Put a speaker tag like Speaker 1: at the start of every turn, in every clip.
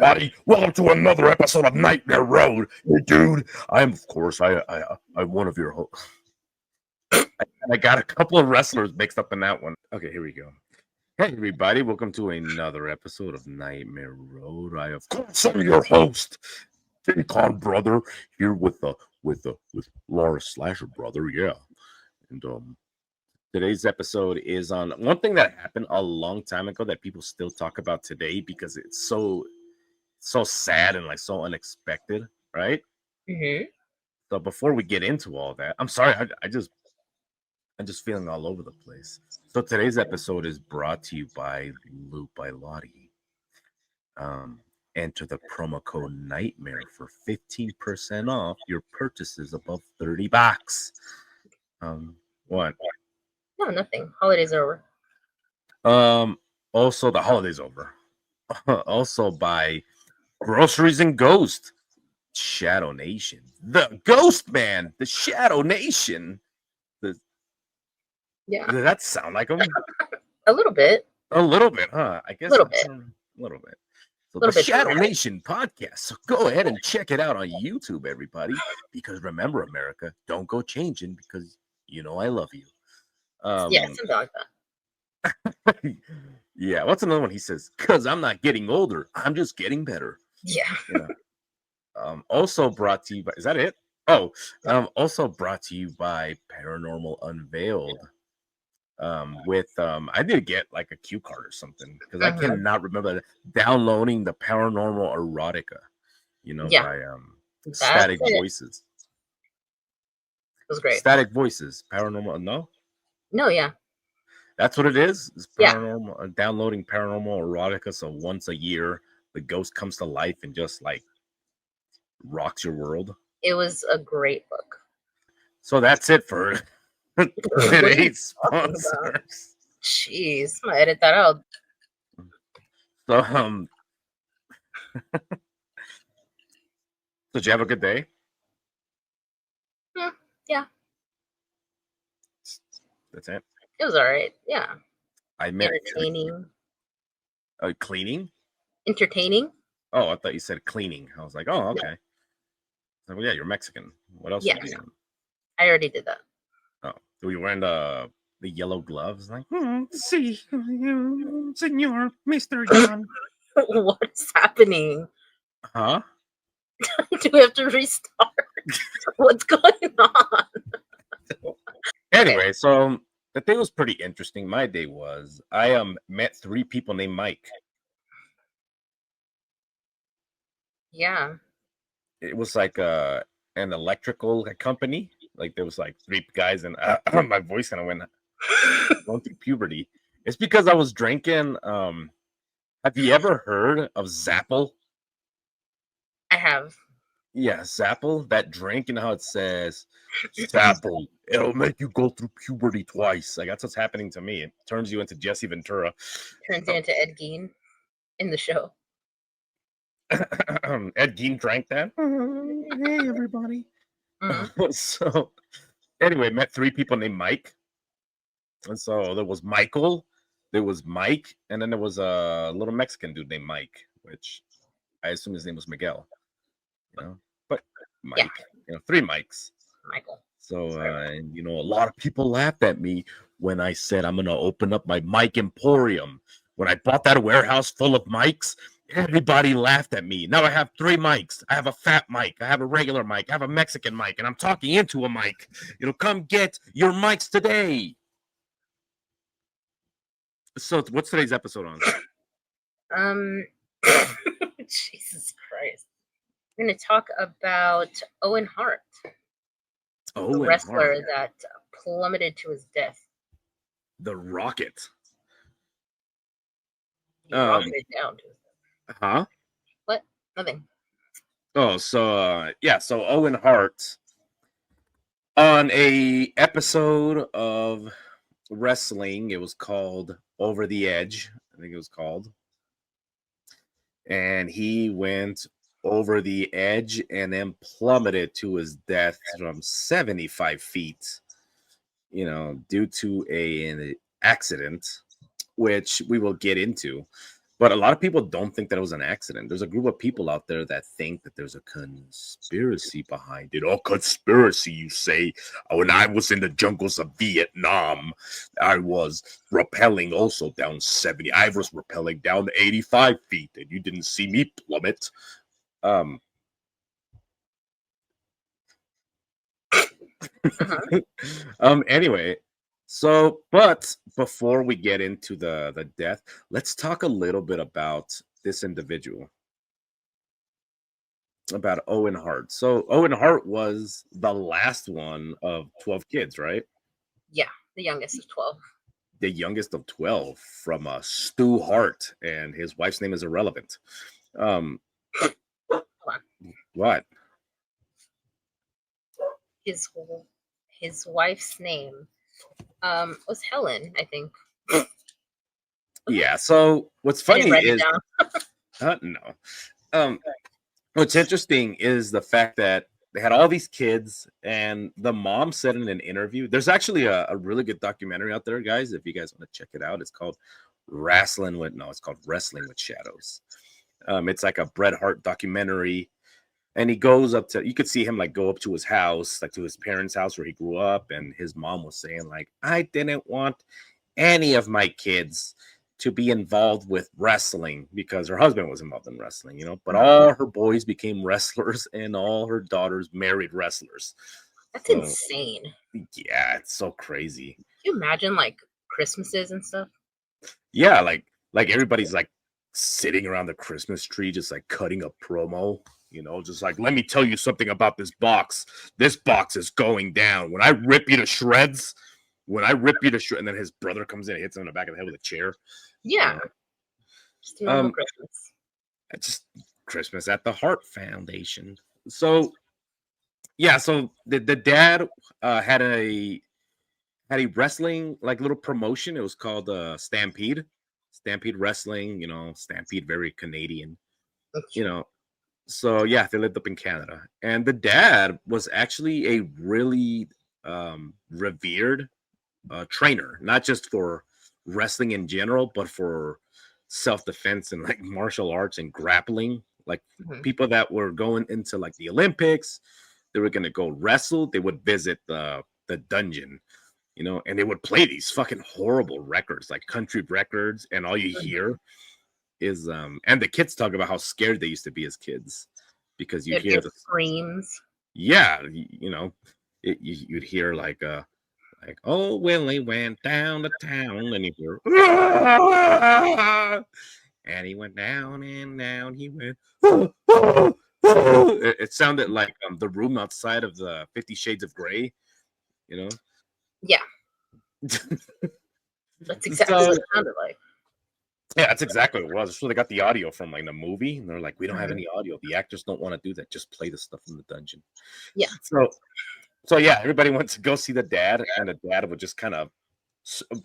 Speaker 1: everybody? Welcome to another episode of Nightmare Road. Hey, dude, I'm of course I'm one of your hosts. I got a couple of wrestlers mixed up in that one. Okay, here we go. Hey, everybody, welcome to another episode of Nightmare Road. I of course am your host, Con brother, here with Laura Slasher brother, yeah, and Today's episode is on one thing that happened a long time ago that people still talk about today because it's so sad and like so unexpected, right?
Speaker 2: Mm-hmm.
Speaker 1: So before we get into all that, I'm sorry, I'm just feeling all over the place. So today's episode is brought to you by Lottie. Enter the promo code Nightmare for 15% off your purchases above $30. What?
Speaker 2: No, nothing. Holidays are
Speaker 1: over. Also, the holiday's over. Also, by Groceries and Ghost, Shadow Nation, the Ghost Man, the Shadow Nation.
Speaker 2: Yeah.
Speaker 1: Does that sound like him?
Speaker 2: A little bit.
Speaker 1: A little bit, huh? I guess
Speaker 2: a little bit.
Speaker 1: A little bit. So
Speaker 2: little
Speaker 1: the
Speaker 2: bit
Speaker 1: Shadow
Speaker 2: dramatic.
Speaker 1: Nation podcast. So go ahead and check it out on YouTube, everybody. Because remember, America, don't go changing because you know I love you.
Speaker 2: Yeah, something like
Speaker 1: that. Yeah, what's another one? He says, "Cause I'm not getting older, I'm just getting better."
Speaker 2: Yeah.
Speaker 1: Also brought to you by. Is that it? Oh, also brought to you by Paranormal Unveiled. With I did get like a cue card or something because I cannot remember downloading the Paranormal Erotica, by Static Voices.
Speaker 2: It was great.
Speaker 1: Static Voices, Paranormal.
Speaker 2: No, yeah.
Speaker 1: That's what it is. It's paranormal. Downloading Paranormal Erotica, so once a year the ghost comes to life and just like rocks your world.
Speaker 2: It was a great book.
Speaker 1: So that's it for today's sponsors.
Speaker 2: Jeez, I'm gonna edit that out.
Speaker 1: So did you have a good day?
Speaker 2: Yeah.
Speaker 1: That's it.
Speaker 2: It was all right. Yeah.
Speaker 1: I met
Speaker 2: entertaining.
Speaker 1: Cleaning?
Speaker 2: Entertaining.
Speaker 1: Oh, I thought you said cleaning. I was like, oh, okay. No. So, yeah, you're Mexican. What else?
Speaker 2: Yeah. I already did that.
Speaker 1: Oh, were you wearing the yellow gloves? Like, see, Senor, Mr. John.
Speaker 2: What is happening?
Speaker 1: Huh?
Speaker 2: Do we have to restart? What's going on?
Speaker 1: Anyway, so the day was pretty interesting. My day was I met 3 people named Mike.
Speaker 2: Yeah.
Speaker 1: It was like an electrical company. Like there was like 3 guys, and my voice kind of went going through puberty. It's because I was drinking. Have you ever heard of Zapple?
Speaker 2: I have.
Speaker 1: Yeah, Zapple, that drink, and how it says Zapple, it'll make you go through puberty twice. Like that's what's happening to me. It turns you into Jesse Ventura.
Speaker 2: Turns you into Ed Gein in the show.
Speaker 1: Ed Gein drank that. Hey, everybody. So, anyway, met 3 people named Mike. And so there was Michael, there was Mike, and then there was a little Mexican dude named Mike, which I assume his name was Miguel. But Mike, 3 Mikes.
Speaker 2: Michael.
Speaker 1: So, and a lot of people laughed at me when I said I'm going to open up my Mike Emporium. When I bought that warehouse full of mics, everybody laughed at me. Now I have 3 mics. I have a fat mic. I have a regular mic. I have a Mexican mic, and I'm talking into a mic. Come get your mics today. So, what's today's episode
Speaker 2: on? Jesus Christ. We're going to talk about Owen Hart. The wrestler that plummeted to his death.
Speaker 1: The Rocket.
Speaker 2: He rocketed down to his death.
Speaker 1: Huh?
Speaker 2: What? Nothing.
Speaker 1: Oh, so so Owen Hart on a episode of wrestling, it was called Over the Edge, I think it was called. And he went over the edge and then plummeted to his death from 75 feet, due to an accident, which we will get into. But a lot of people don't think that it was an accident. There's a group of people out there that think that there's a conspiracy behind it. Oh, conspiracy, you say? When I was in the jungles of Vietnam, I was rappelling also down 70. I was rappelling down 85 feet, and you didn't see me plummet. Anyway, so but before we get into the death, let's talk a little bit about this individual, about Owen Hart. So Owen Hart was the last one of 12 kids, right?
Speaker 2: Yeah, the youngest of 12.
Speaker 1: The youngest of 12 from Stu Hart, and his wife's name is irrelevant. What?
Speaker 2: His wife's name was Helen, I think.
Speaker 1: Yeah. So what's funny is no. What's interesting is the fact that they had all these kids, and the mom said in an interview, there's actually a really good documentary out there, guys. If you guys want to check it out, it's called Wrestling with Shadows. It's like a Bret Hart documentary. And he goes up to, you could see him like go up to his house, like to his parents' house where he grew up. And his mom was saying, like, I didn't want any of my kids to be involved with wrestling because her husband was involved in wrestling, you know, but all her boys became wrestlers and all her daughters married wrestlers.
Speaker 2: That's insane.
Speaker 1: Yeah, it's so crazy.
Speaker 2: Can you imagine like Christmases and stuff?
Speaker 1: Yeah, like everybody's like sitting around the Christmas tree, just like cutting a promo. You know, just like, let me tell you something about this box. This box is going down. When I rip you to shreds, and then his brother comes in and hits him in the back of the head with a chair.
Speaker 2: Yeah. Just a normal Christmas.
Speaker 1: Just Christmas at the Hart Foundation. So, yeah, so the dad had a wrestling like little promotion. It was called Stampede Wrestling. You know, Stampede, very Canadian. You know. So yeah, they lived up in Canada, and the dad was actually a really revered trainer, not just for wrestling in general, but for self-defense and like martial arts and grappling. Like people that were going into like the Olympics, they were going to go wrestle. They would visit the dungeon, you know, and they would play these fucking horrible records, like country records, and all you hear is and the kids talk about how scared they used to be as kids because you hear the
Speaker 2: screams.
Speaker 1: Yeah, you know, you'd hear like oh, Willie went down to town, and you hear and he went down and down he went. It sounded like the room outside of the 50 Shades of Grey, you know.
Speaker 2: Yeah. That's exactly what it sounded like.
Speaker 1: Yeah, that's exactly what it was. So they got the audio from like the movie, and they're like, we don't have any audio. The actors don't want to do that. Just play the stuff from the dungeon.
Speaker 2: Yeah.
Speaker 1: So yeah, everybody went to go see the dad, and the dad would just kind of,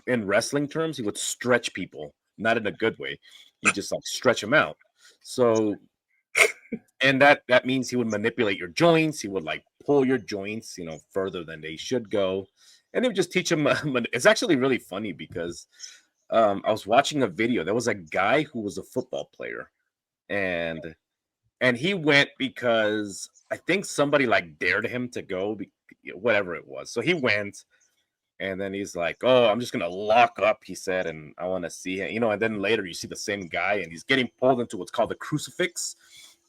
Speaker 1: in wrestling terms, he would stretch people, not in a good way. He just like stretch them out. So, and that means he would manipulate your joints. He would like pull your joints, you know, further than they should go, and he would just teach them. It's actually really funny because I was watching a video. There was a guy who was a football player, and he went because I think somebody like dared him to go, whatever it was. So he went, and then he's like, "Oh, I'm just gonna lock up," he said, "and I want to see him," you know. And then later you see the same guy, and he's getting pulled into what's called the crucifix.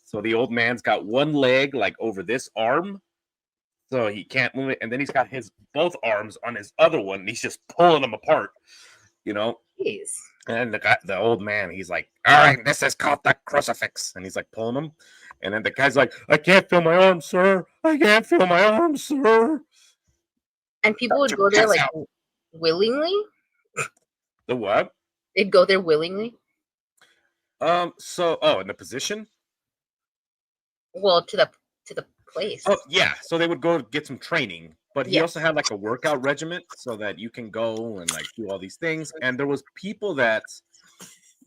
Speaker 1: So the old man's got one leg like over this arm, so he can't move it, and then he's got his both arms on his other one, and he's just pulling them apart, you know.
Speaker 2: Jeez.
Speaker 1: And the old man, he's like, "All right, this is called the crucifix," and he's like pulling them, and then the guy's like, "I can't feel my arm, sir. I can't feel my arm, sir."
Speaker 2: And people would go there like willingly.
Speaker 1: The what?
Speaker 2: They'd go there willingly.
Speaker 1: So, in the position.
Speaker 2: Well, to the place.
Speaker 1: Oh yeah, so they would go get some training, but he also had like a workout regimen so that you can go and like do all these things. And there was people that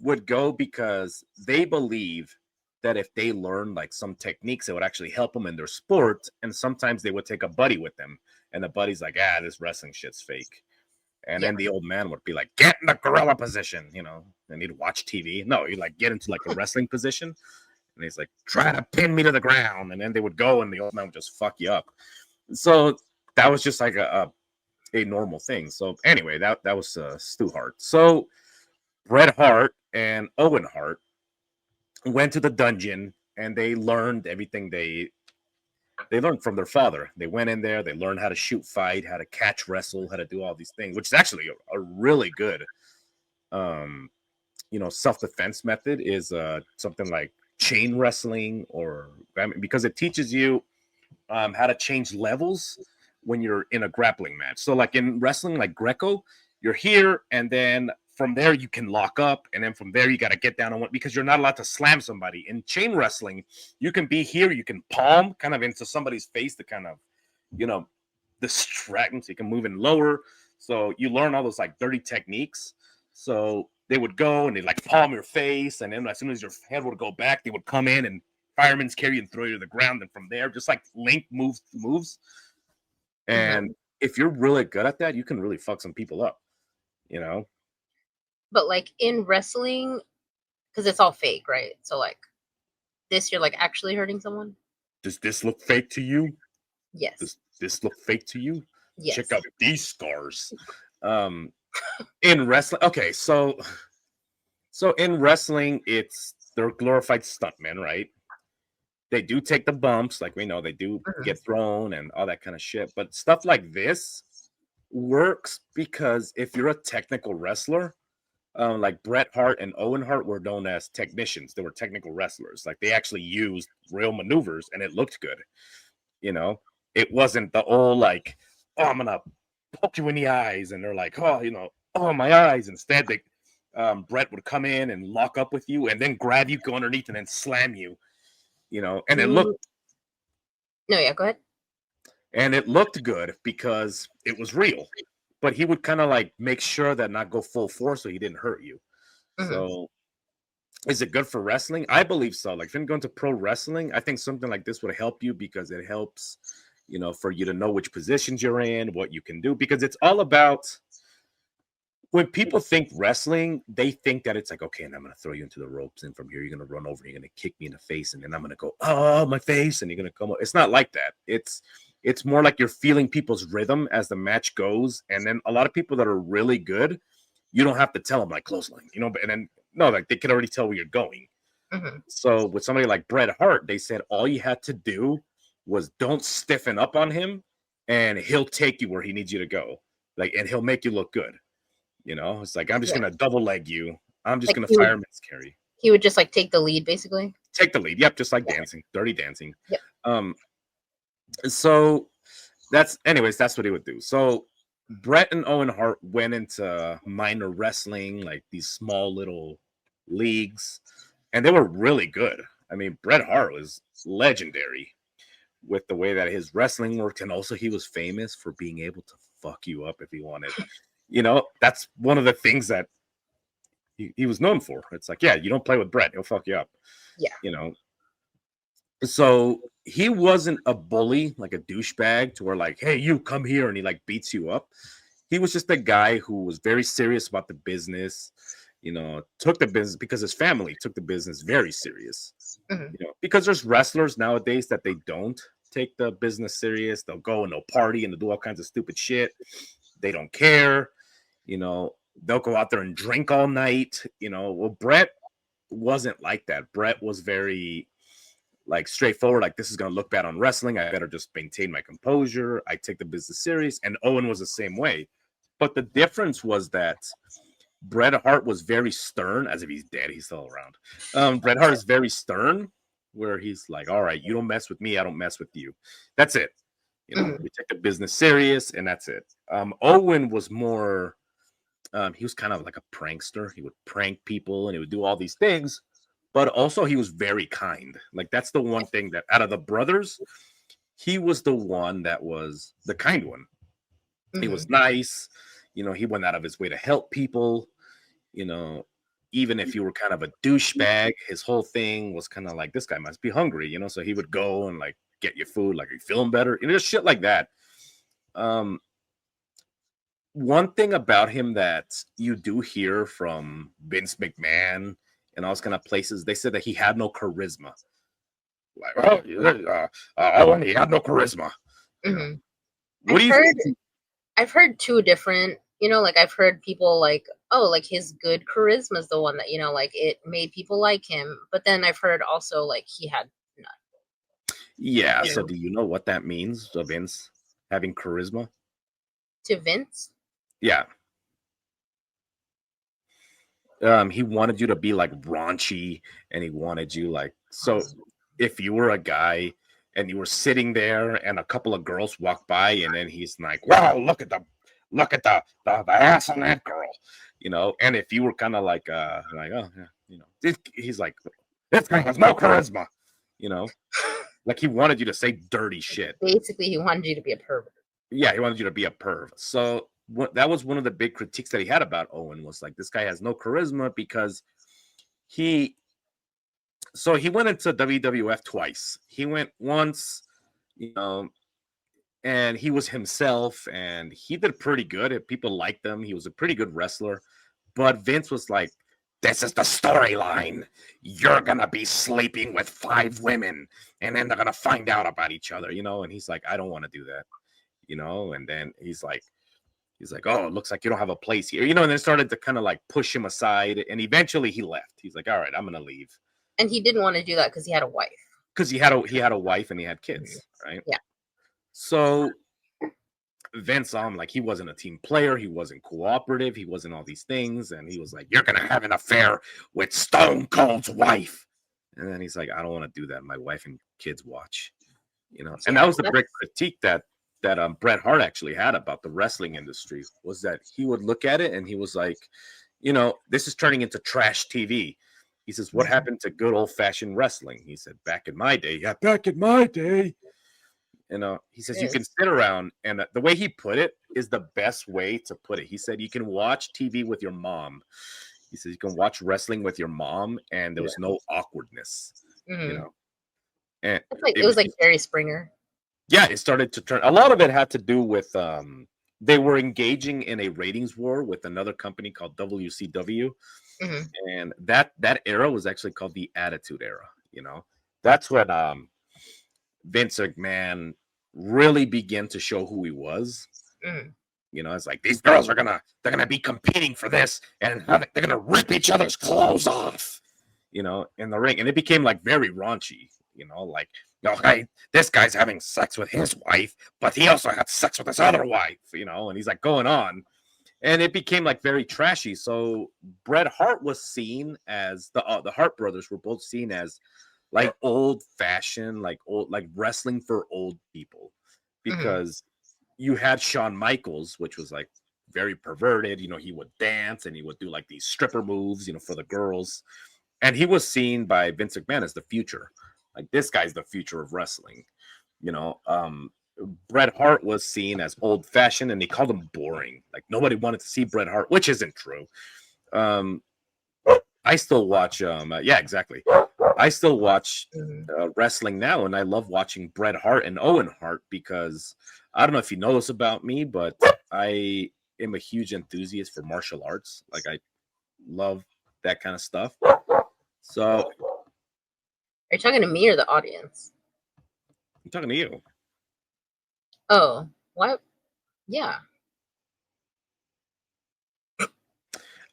Speaker 1: would go because they believe that if they learn like some techniques, it would actually help them in their sport. And sometimes they would take a buddy with them, and the buddy's like, "Ah, this wrestling shit's fake," And then the old man would be like, get in the gorilla position, and he'd watch TV. No, he'd like get into like a wrestling position. And he's like, try to pin me to the ground. And then they would go and the old man would just fuck you up. So that was just like a normal thing. So anyway, that was Stu Hart. So Bret Hart and Owen Hart went to the dungeon and they learned everything they learned from their father. They went in there, they learned how to shoot, fight, how to catch, wrestle, how to do all these things, which is actually a really good self-defense method is something like chain wrestling, or because it teaches you how to change levels when you're in a grappling match. So like in wrestling, like Greco, you're here and then from there you can lock up, and then from there you got to get down on one, because you're not allowed to slam somebody. In chain wrestling, you can be here, you can palm kind of into somebody's face to kind of, distract them, so you can move in lower. So you learn all those like dirty techniques. So they would go and they'd like palm your face, and then as soon as your head would go back, they would come in and fireman's carry you and throw you to the ground. And from there, just like link moves. And if you're really good at that, you can really fuck some people up,
Speaker 2: But like in wrestling, because it's all fake, right? So like this, you're like actually hurting someone.
Speaker 1: Does this look fake to you?
Speaker 2: Yes.
Speaker 1: Does this look fake to you?
Speaker 2: Yes.
Speaker 1: Check out these scars. In wrestling, okay, so in wrestling, they're glorified stuntmen, right? They do take the bumps, like we know they do get thrown and all that kind of shit. But stuff like this works because if you're a technical wrestler, like Bret Hart and Owen Hart were known as technicians. They were technical wrestlers. Like they actually used real maneuvers and it looked good. It wasn't the old like, oh, I'm gonna poke you in the eyes, and they're like, oh, my eyes. Instead, Bret would come in and lock up with you and then grab you, go underneath, and then slam you. And it looked.
Speaker 2: No, yeah, go ahead.
Speaker 1: And it looked good because it was real, but he would kind of like make sure that not go full force so he didn't hurt you. So, is it good for wrestling? I believe so. Like if you're going to pro wrestling, I think something like this would help you because it helps, for you to know which positions you're in, what you can do, because it's all about. When people think wrestling, they think that it's like, okay, and I'm going to throw you into the ropes, and from here you're going to run over, and you're going to kick me in the face, and then I'm going to go, oh, my face, and you're going to come up. It's not like that. It's more like you're feeling people's rhythm as the match goes, and then a lot of people that are really good, you don't have to tell them like clothesline, and then no, like they can already tell where you're going. So with somebody like Bret Hart, they said all you had to do was don't stiffen up on him, and he'll take you where he needs you to go, like, and he'll make you look good. It's like, I'm just going to double leg you. I'm just like going to fireman's carry.
Speaker 2: He would just like take the lead, basically.
Speaker 1: Take the lead. Yep. Just like dancing, dirty dancing.
Speaker 2: Yep.
Speaker 1: So that's what he would do. So Bret and Owen Hart went into minor wrestling, like these small little leagues, and they were really good. I mean, Bret Hart was legendary with the way that his wrestling worked. And also he was famous for being able to fuck you up if he wanted. That's one of the things that he was known for. It's like, yeah, you don't play with Bret, he'll fuck you up.
Speaker 2: Yeah.
Speaker 1: So he wasn't a bully, like a douchebag to where like, hey, you come here, and he like beats you up. He was just a guy who was very serious about the business, took the business because his family took the business very serious. Because there's wrestlers nowadays that they don't take the business serious. They'll go and they'll party and they'll do all kinds of stupid shit. They don't care. They'll go out there and drink all night. Well, Bret wasn't like that. Bret was very like straightforward. Like, this is going to look bad on wrestling. I better just maintain my composure. I take the business serious. And Owen was the same way. But the difference was that Bret Hart was very stern, as if he's dead. He's still around. Bret Hart is very stern, where he's like, all right, you don't mess with me, I don't mess with you. That's it. We take the business serious, and that's it. Owen was more, he was kind of like a prankster. He would prank people, and he would do all these things, but also he was very kind. Like, that's the one thing that out of the brothers, he was the one that was the kind one. He was nice. He went out of his way to help people. Even if you were kind of a douchebag, his whole thing was kind of like, this guy must be hungry, so he would go and like get your food, like, are you feeling better? Just shit like that. one thing about him that you do hear from Vince McMahon and all those kind of places, they said that he had no charisma. Like, Owen, he had no charisma. You know,
Speaker 2: Hmm.
Speaker 1: what do you think?
Speaker 2: I've heard two different, like I've heard people like, oh, like his good charisma is the one that, like it made people like him. But then I've heard also like he had none.
Speaker 1: Yeah.
Speaker 2: You
Speaker 1: So,
Speaker 2: know,
Speaker 1: do you know what that means, Vince having charisma?
Speaker 2: to Vince.
Speaker 1: Yeah. He wanted you to be like raunchy, and he wanted you like so. If you were a guy and you were sitting there, and a couple of girls walk by, and then he's like, "Wow, look at the ass on that girl," And if you were kind of like, oh yeah, he's like, this guy has no charisma, you know. Like he wanted you to say dirty shit.
Speaker 2: Basically, he wanted you to be a pervert.
Speaker 1: Yeah, he wanted you to be a perv. So that was one of the big critiques that he had about Owen was like, this guy has no charisma because he. So he went into WWF twice. He went once, you know, and he was himself, and he did pretty good. People liked him. He was a pretty good wrestler. But Vince was like, this is the storyline. You're gonna be sleeping with 5 women, and then they're gonna find out about each other, And he's like, I don't want to do that. And then he's like, oh, it looks like you don't have a place here, and then started to kind of like push him aside, and eventually he left. He's like, all right, I'm gonna leave.
Speaker 2: And he didn't want to do that because he had a wife.
Speaker 1: Because he had a wife and he had kids, right?
Speaker 2: Yeah.
Speaker 1: So Vince saw him like he wasn't a team player, he wasn't cooperative, he wasn't all these things, and he was like, you're gonna have an affair with Stone Cold's wife. And then he's like, I don't want to do that. My wife and kids watch, And that was the big critique that Bret Hart actually had about the wrestling industry, was that he would look at it and he was like, this is turning into trash TV. He says, what happened to good old-fashioned wrestling? He said, back in my day. He says, you can sit around, and the way he put it is the best way to put it. He said, you can watch TV with your mom. He says, you can watch wrestling with your mom, and there was no awkwardness, And
Speaker 2: it was like Jerry Springer.
Speaker 1: Yeah, it started to turn. A lot of it had to do with they were engaging in a ratings war with another company called WCW, and that era was actually called the Attitude Era. That's when Vince McMahon really began to show who he was. It's like these girls they're gonna be competing for this, and they're gonna rip each other's clothes off, in the ring, and it became like very raunchy. Like, hey, this guy's having sex with his wife, but he also had sex with his other wife, and he's like going on. And it became like very trashy. So Bret Hart was seen as the Hart brothers were both seen as like old fashioned, like wrestling for old people, because you had Shawn Michaels, which was like very perverted. He would dance and he would do like these stripper moves, for the girls. And he was seen by Vince McMahon as the future. Like, this guy's the future of wrestling. Bret Hart was seen as old fashioned, and they called him boring. Like, nobody wanted to see Bret Hart, which isn't true. I still watch. Yeah, exactly. I still watch wrestling now, and I love watching Bret Hart and Owen Hart because I don't know if you know this about me, but I am a huge enthusiast for martial arts. Like, I love that kind of stuff. So,
Speaker 2: are you talking to me or the audience?
Speaker 1: I'm talking to you.
Speaker 2: Oh, what? Yeah.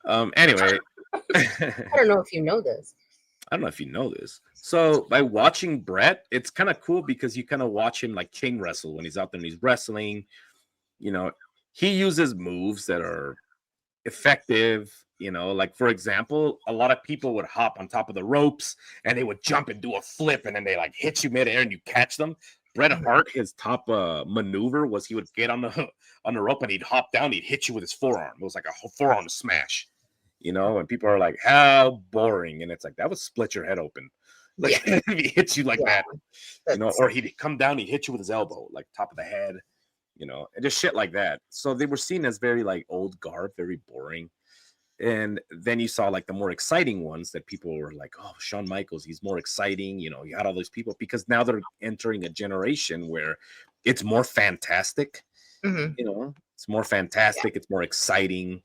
Speaker 1: Anyway,
Speaker 2: I don't know if you know this.
Speaker 1: I don't know if you know this. So by watching Bret, it's kind of cool because you kind of watch him like chain wrestle when he's out there and he's wrestling. He uses moves that are effective. Like, for example, a lot of people would hop on top of the ropes and they would jump and do a flip, and then they like hit you midair and you catch them. Bret Hart, his top maneuver was he would get on the rope and he'd hop down, he'd hit you with his forearm. It was like a forearm smash. And people are like, how boring. And it's like, that would split your head open. Like, if he hits you like that, or he'd come down, he'd hit you with his elbow, like top of the head, and just shit like that. So they were seen as very like old guard, very boring. And then you saw like the more exciting ones that people were like, oh, Shawn Michaels, he's more exciting. You had all those people because now they're entering a generation where it's more fantastic, It's more fantastic. It's more exciting.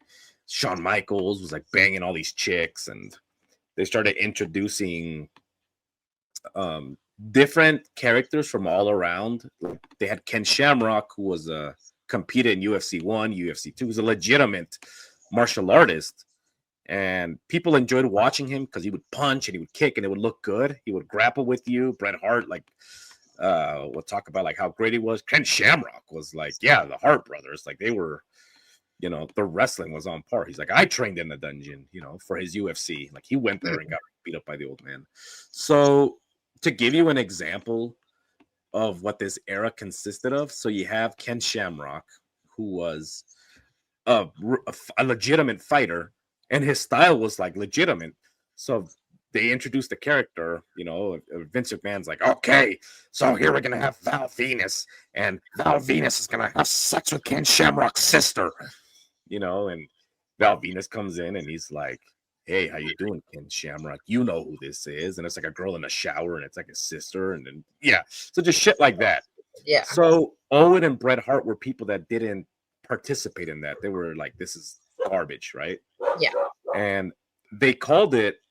Speaker 1: Shawn Michaels was like banging all these chicks, and they started introducing different characters from all around. They had Ken Shamrock, who was competed in UFC 1, UFC 2, was a legitimate martial artist. And people enjoyed watching him because he would punch and he would kick and it would look good. He would grapple with you. Bret Hart, like, we'll talk about like how great he was. Ken Shamrock was like, yeah, the Hart brothers, like they were, the wrestling was on par. He's like, I trained in the dungeon, for his UFC. Like he went there and got beat up by the old man. So to give you an example of what this era consisted of, so you have Ken Shamrock, who was a legitimate fighter, and his style was like legitimate. So they introduced the character, Vince McMahon's like, okay, so here we're gonna have Val Venus, and Val Venus is gonna have sex with Ken Shamrock's sister, and Val Venus comes in and he's like, hey, how you doing, Ken Shamrock? You know who this is. And it's like a girl in a shower and it's like his sister. And then, so just shit like that.
Speaker 2: Yeah.
Speaker 1: So Owen and Bret Hart were people that didn't participate in that. They were like, this is garbage, right?
Speaker 2: Yeah.
Speaker 1: And they called it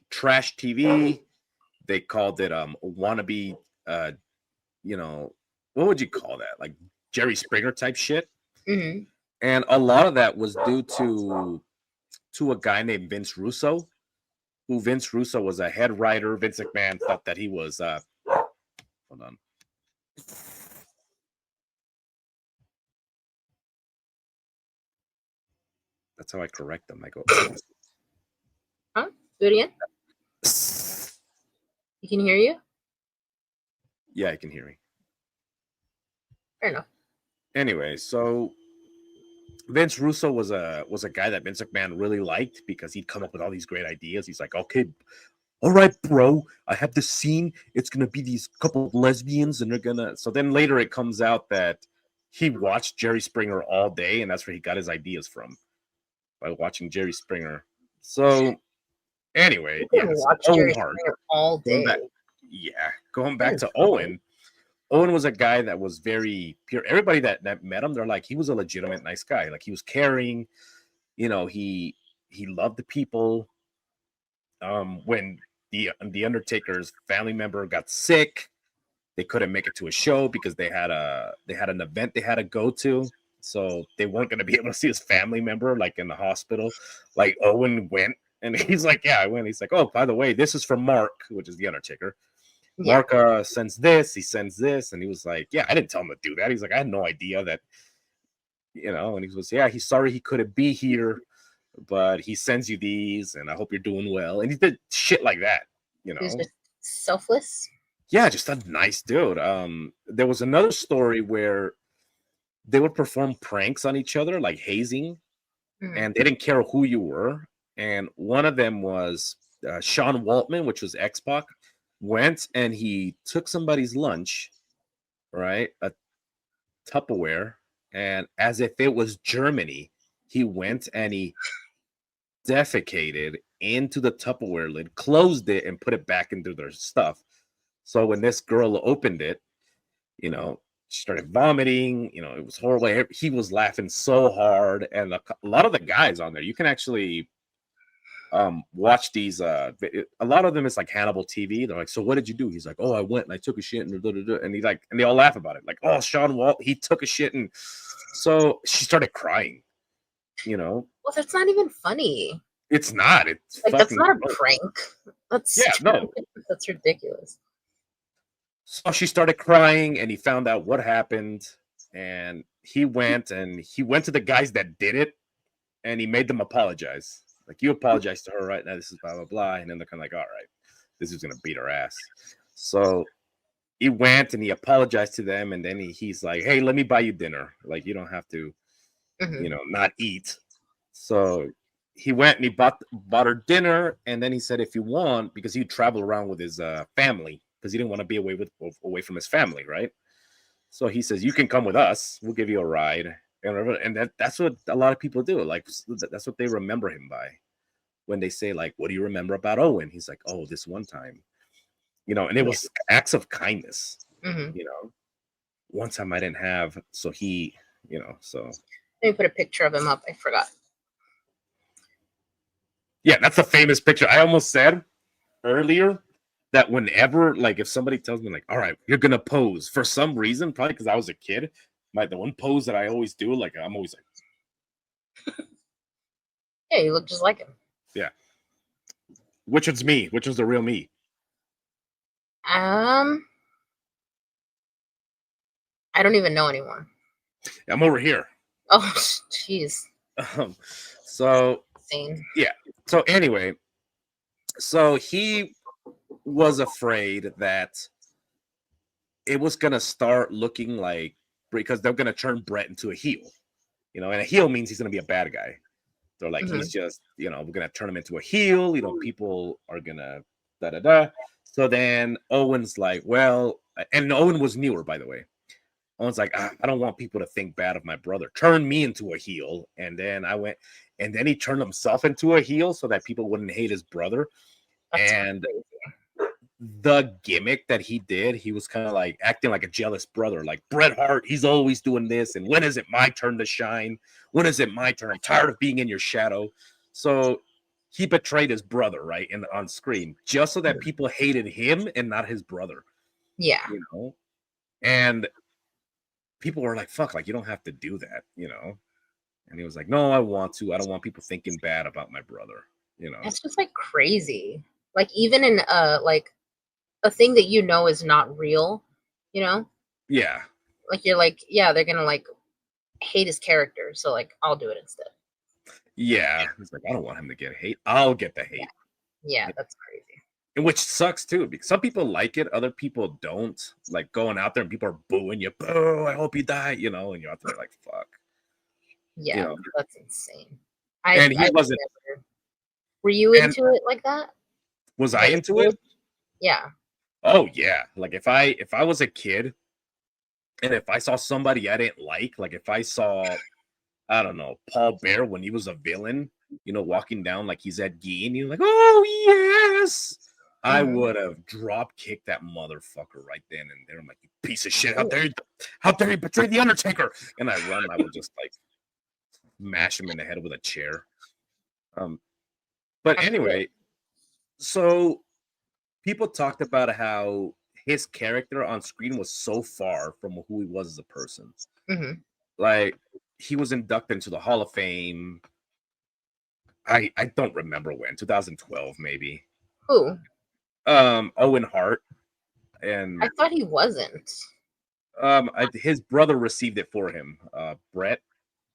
Speaker 1: trash TV. They called it wannabe, what would you call that? Like Jerry Springer type shit.
Speaker 2: Mm-hmm.
Speaker 1: And a lot of that was due to a guy named Vince Russo, who Vince Russo was a head writer. Vince McMahon thought that he was hold on. That's how I correct them. I go,
Speaker 2: huh? Do it again. You can hear you?
Speaker 1: Yeah, I can hear me.
Speaker 2: Fair enough.
Speaker 1: Anyway, so Vince Russo was a guy that Vince McMahon really liked because he'd come up with all these great ideas. He's like, okay, all right, bro, I have this scene. It's gonna be these couple of lesbians, and they're gonna. So then later it comes out that he watched Jerry Springer all day, and that's where he got his ideas from, by watching Jerry Springer. So anyway,
Speaker 2: watch Jerry Springer all day.
Speaker 1: Going back to Owen. Owen was a guy that was very pure. Everybody that met him, they're like, he was a legitimate nice guy. Like he was caring, he loved the people. When the Undertaker's family member got sick, they couldn't make it to a show because they had an event they had to go to. So they weren't going to be able to see his family member like in the hospital. Like Owen went and he's like, yeah, I went. He's like, oh, by the way, this is from Mark, which is the Undertaker. Mark sends this, he sends this, and he was like, yeah, I didn't tell him to do that. He's like, I had no idea that, and he was, yeah, he's sorry he couldn't be here, but he sends you these, and I hope you're doing well. And he did shit like that,
Speaker 2: He was just selfless.
Speaker 1: Yeah, just a nice dude. There was another story where they would perform pranks on each other, like hazing, and they didn't care who you were. And one of them was Sean Waltman, which was X-Pac, went and he took somebody's lunch, right? A Tupperware, and as if it was Germany, he went and he defecated into the Tupperware lid, closed it, and put it back into their stuff. So when this girl opened it, she started vomiting. It was horrible. He was laughing so hard, and a lot of the guys on there, you can actually watch these. A lot of them is like Hannibal TV. They're like, so what did you do? He's like, oh, I went and I took a shit, and and they all laugh about it. Like, oh, Sean Walt, he took a shit, and so she started crying. Well,
Speaker 2: that's not even funny.
Speaker 1: It's not. It's
Speaker 2: like that's not a prank. That's
Speaker 1: no.
Speaker 2: That's ridiculous.
Speaker 1: So she started crying, and he found out what happened, and he went to the guys that did it, and he made them apologize. Like, you apologize to her right now. This is blah, blah, blah. And then they're kind of like, all right, this is going to beat her ass. So he went and he apologized to them. And then he's like, hey, let me buy you dinner. Like, you don't have to, not eat. So he went and he bought her dinner. And then he said, if you want, because he'd travel around with his family, because he didn't want to be away from his family, right? So he says, you can come with us. We'll give you a ride. And that's what a lot of people do. Like, that's what they remember him by when they say, like, what do you remember about Owen? He's like, oh, this one time, and it was acts of kindness, one time I didn't have, so he, so.
Speaker 2: Let me put a picture of him up. I forgot.
Speaker 1: Yeah, that's a famous picture. I almost said earlier that whenever, like, if somebody tells me, like, all right, you're gonna pose for some reason, probably because I was a kid, the one pose that I always do, like, I'm always like,
Speaker 2: yeah, you look just like him.
Speaker 1: Yeah. Which one's me? Which one's the real me?
Speaker 2: I don't even know anymore.
Speaker 1: I'm over here.
Speaker 2: Oh, jeez.
Speaker 1: So
Speaker 2: Insane.
Speaker 1: yeah. So anyway, so he was afraid that it was gonna start looking like, because they're gonna turn Brett into a heel, and a heel means he's gonna be a bad guy. They're like, he's just, we're gonna turn him into a heel. People are gonna da da da. So then Owen's like, well, and Owen was newer, by the way. Owen's like, I don't want people to think bad of my brother. Turn me into a heel. And then and then he turned himself into a heel so that people wouldn't hate his brother.
Speaker 2: That's
Speaker 1: and
Speaker 2: crazy.
Speaker 1: The gimmick that he did, he was kind of like acting like a jealous brother, like Bret Hart, he's always doing this. And when is it my turn to shine? When is it my turn? I'm tired of being in your shadow. So he betrayed his brother, right? On screen, just so that people hated him and not his brother.
Speaker 2: Yeah.
Speaker 1: And people were like, fuck, like, you don't have to do that, And he was like, no, I want to. I don't want people thinking bad about my brother,
Speaker 2: It's just like crazy. Like even in like a thing that is not real,
Speaker 1: Yeah.
Speaker 2: like you're like, yeah, they're gonna like hate his character, so like I'll do it instead.
Speaker 1: Yeah. He's like, I don't want him to get hate. I'll get the hate.
Speaker 2: Yeah, that's crazy.
Speaker 1: And which sucks too, because some people like it, other people don't. Like going out there and people are booing you, boo, I hope you die, and you're out there like, fuck.
Speaker 2: Yeah, that's insane.
Speaker 1: And he wasn't.
Speaker 2: Were you into it like that?
Speaker 1: Was I into it?
Speaker 2: Yeah.
Speaker 1: Oh yeah. Like if I was a kid and if I saw somebody I didn't like if I saw, I don't know, Paul Bear when he was a villain, walking down like he's Ed Gein, you're like, oh yes, I would have drop kicked that motherfucker right then and there. I'm like, you piece of shit, how dare you betray the Undertaker? And I run, and I would just like mash him in the head with a chair. But anyway, so people talked about how his character on screen was so far from who he was as a person. Like, he was inducted into the Hall of Fame. I don't remember when, 2012 maybe.
Speaker 2: Who?
Speaker 1: Owen Hart. And
Speaker 2: I thought he wasn't.
Speaker 1: His brother received it for him, Brett.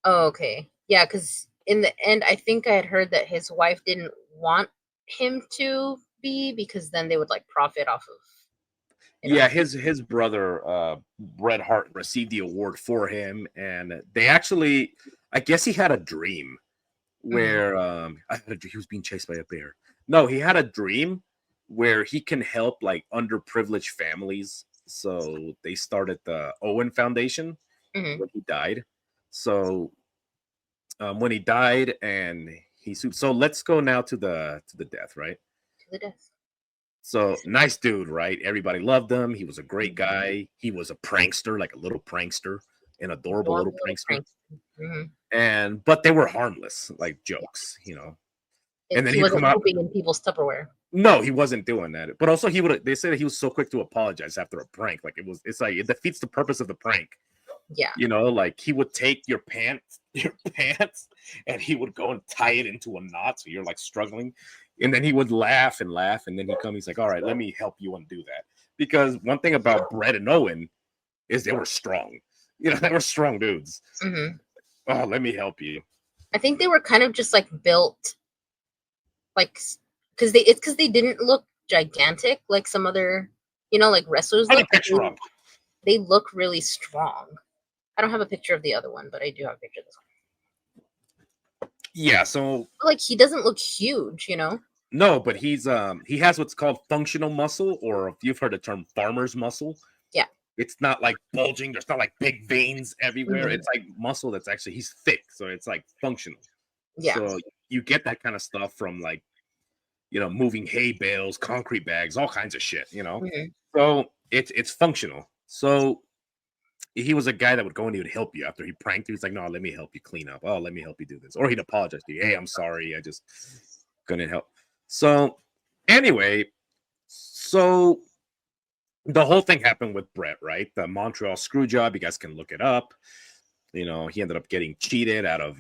Speaker 2: Oh, okay. Yeah, because in the end, I think I had heard that his wife didn't want him to be, because then they would like profit off of.
Speaker 1: Yeah, his brother, Bret Hart, received the award for him, and they actually, I guess he had a dream where he was being chased by a bear. No, he had a dream where he can help like underprivileged families. So they started the Owen Foundation when he died. So when he died, and so let's go now to the death, right?
Speaker 2: To the death.
Speaker 1: So nice dude, right? Everybody loved him. He was a great guy. He was a prankster, like a little prankster, an adorable little prankster. But they were harmless, like jokes, And then
Speaker 2: he wasn't pooping in people's Tupperware.
Speaker 1: No, he wasn't doing that. But also, they said he was so quick to apologize after a prank. Like it's like it defeats the purpose of the prank.
Speaker 2: Yeah.
Speaker 1: Like he would take your pants, and he would go and tie it into a knot, so you're like struggling. And then he would laugh and laugh, and then he's like, all right, let me help you undo that. Because one thing about Brett and Owen is they were strong. They were strong dudes. Oh, let me help you.
Speaker 2: I think they were kind of just like built, like, because they didn't look gigantic like some other, like wrestlers. They look really strong. I don't have a picture of the other one, but I do have a picture of this one.
Speaker 1: Yeah, so
Speaker 2: like he doesn't look huge,
Speaker 1: No, but he has what's called functional muscle, or if you've heard the term farmer's muscle.
Speaker 2: Yeah.
Speaker 1: It's not like bulging, there's not like big veins everywhere. It's like muscle that's actually, he's thick, so it's like functional.
Speaker 2: Yeah.
Speaker 1: So you get that kind of stuff from like, moving hay bales, concrete bags, all kinds of shit, So it's functional. So he was a guy that would go and he would help you after he pranked you. He's like, no, let me help you clean up. Oh, let me help you do this. Or he'd apologize to you. Hey, I'm sorry. I just couldn't help. So anyway, so the whole thing happened with Brett, right? The Montreal screw job. You guys can look it up. He ended up getting cheated out of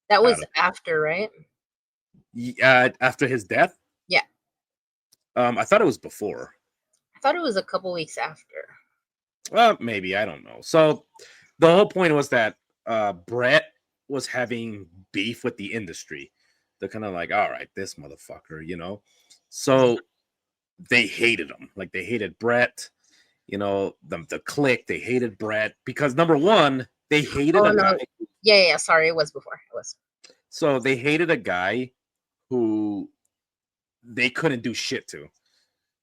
Speaker 2: that was after, right?
Speaker 1: After his death.
Speaker 2: Yeah.
Speaker 1: I thought it was before.
Speaker 2: I thought it was a couple weeks after.
Speaker 1: Well, maybe, I don't know. So the whole point was that Brett was having beef with the industry. They're kind of like, all right, this motherfucker, So they hated him. Like, they hated Brett. The clique, they hated Brett because, number one, they hated a guy.
Speaker 2: Yeah. Sorry, it was before. It was.
Speaker 1: So they hated a guy who they couldn't do shit to,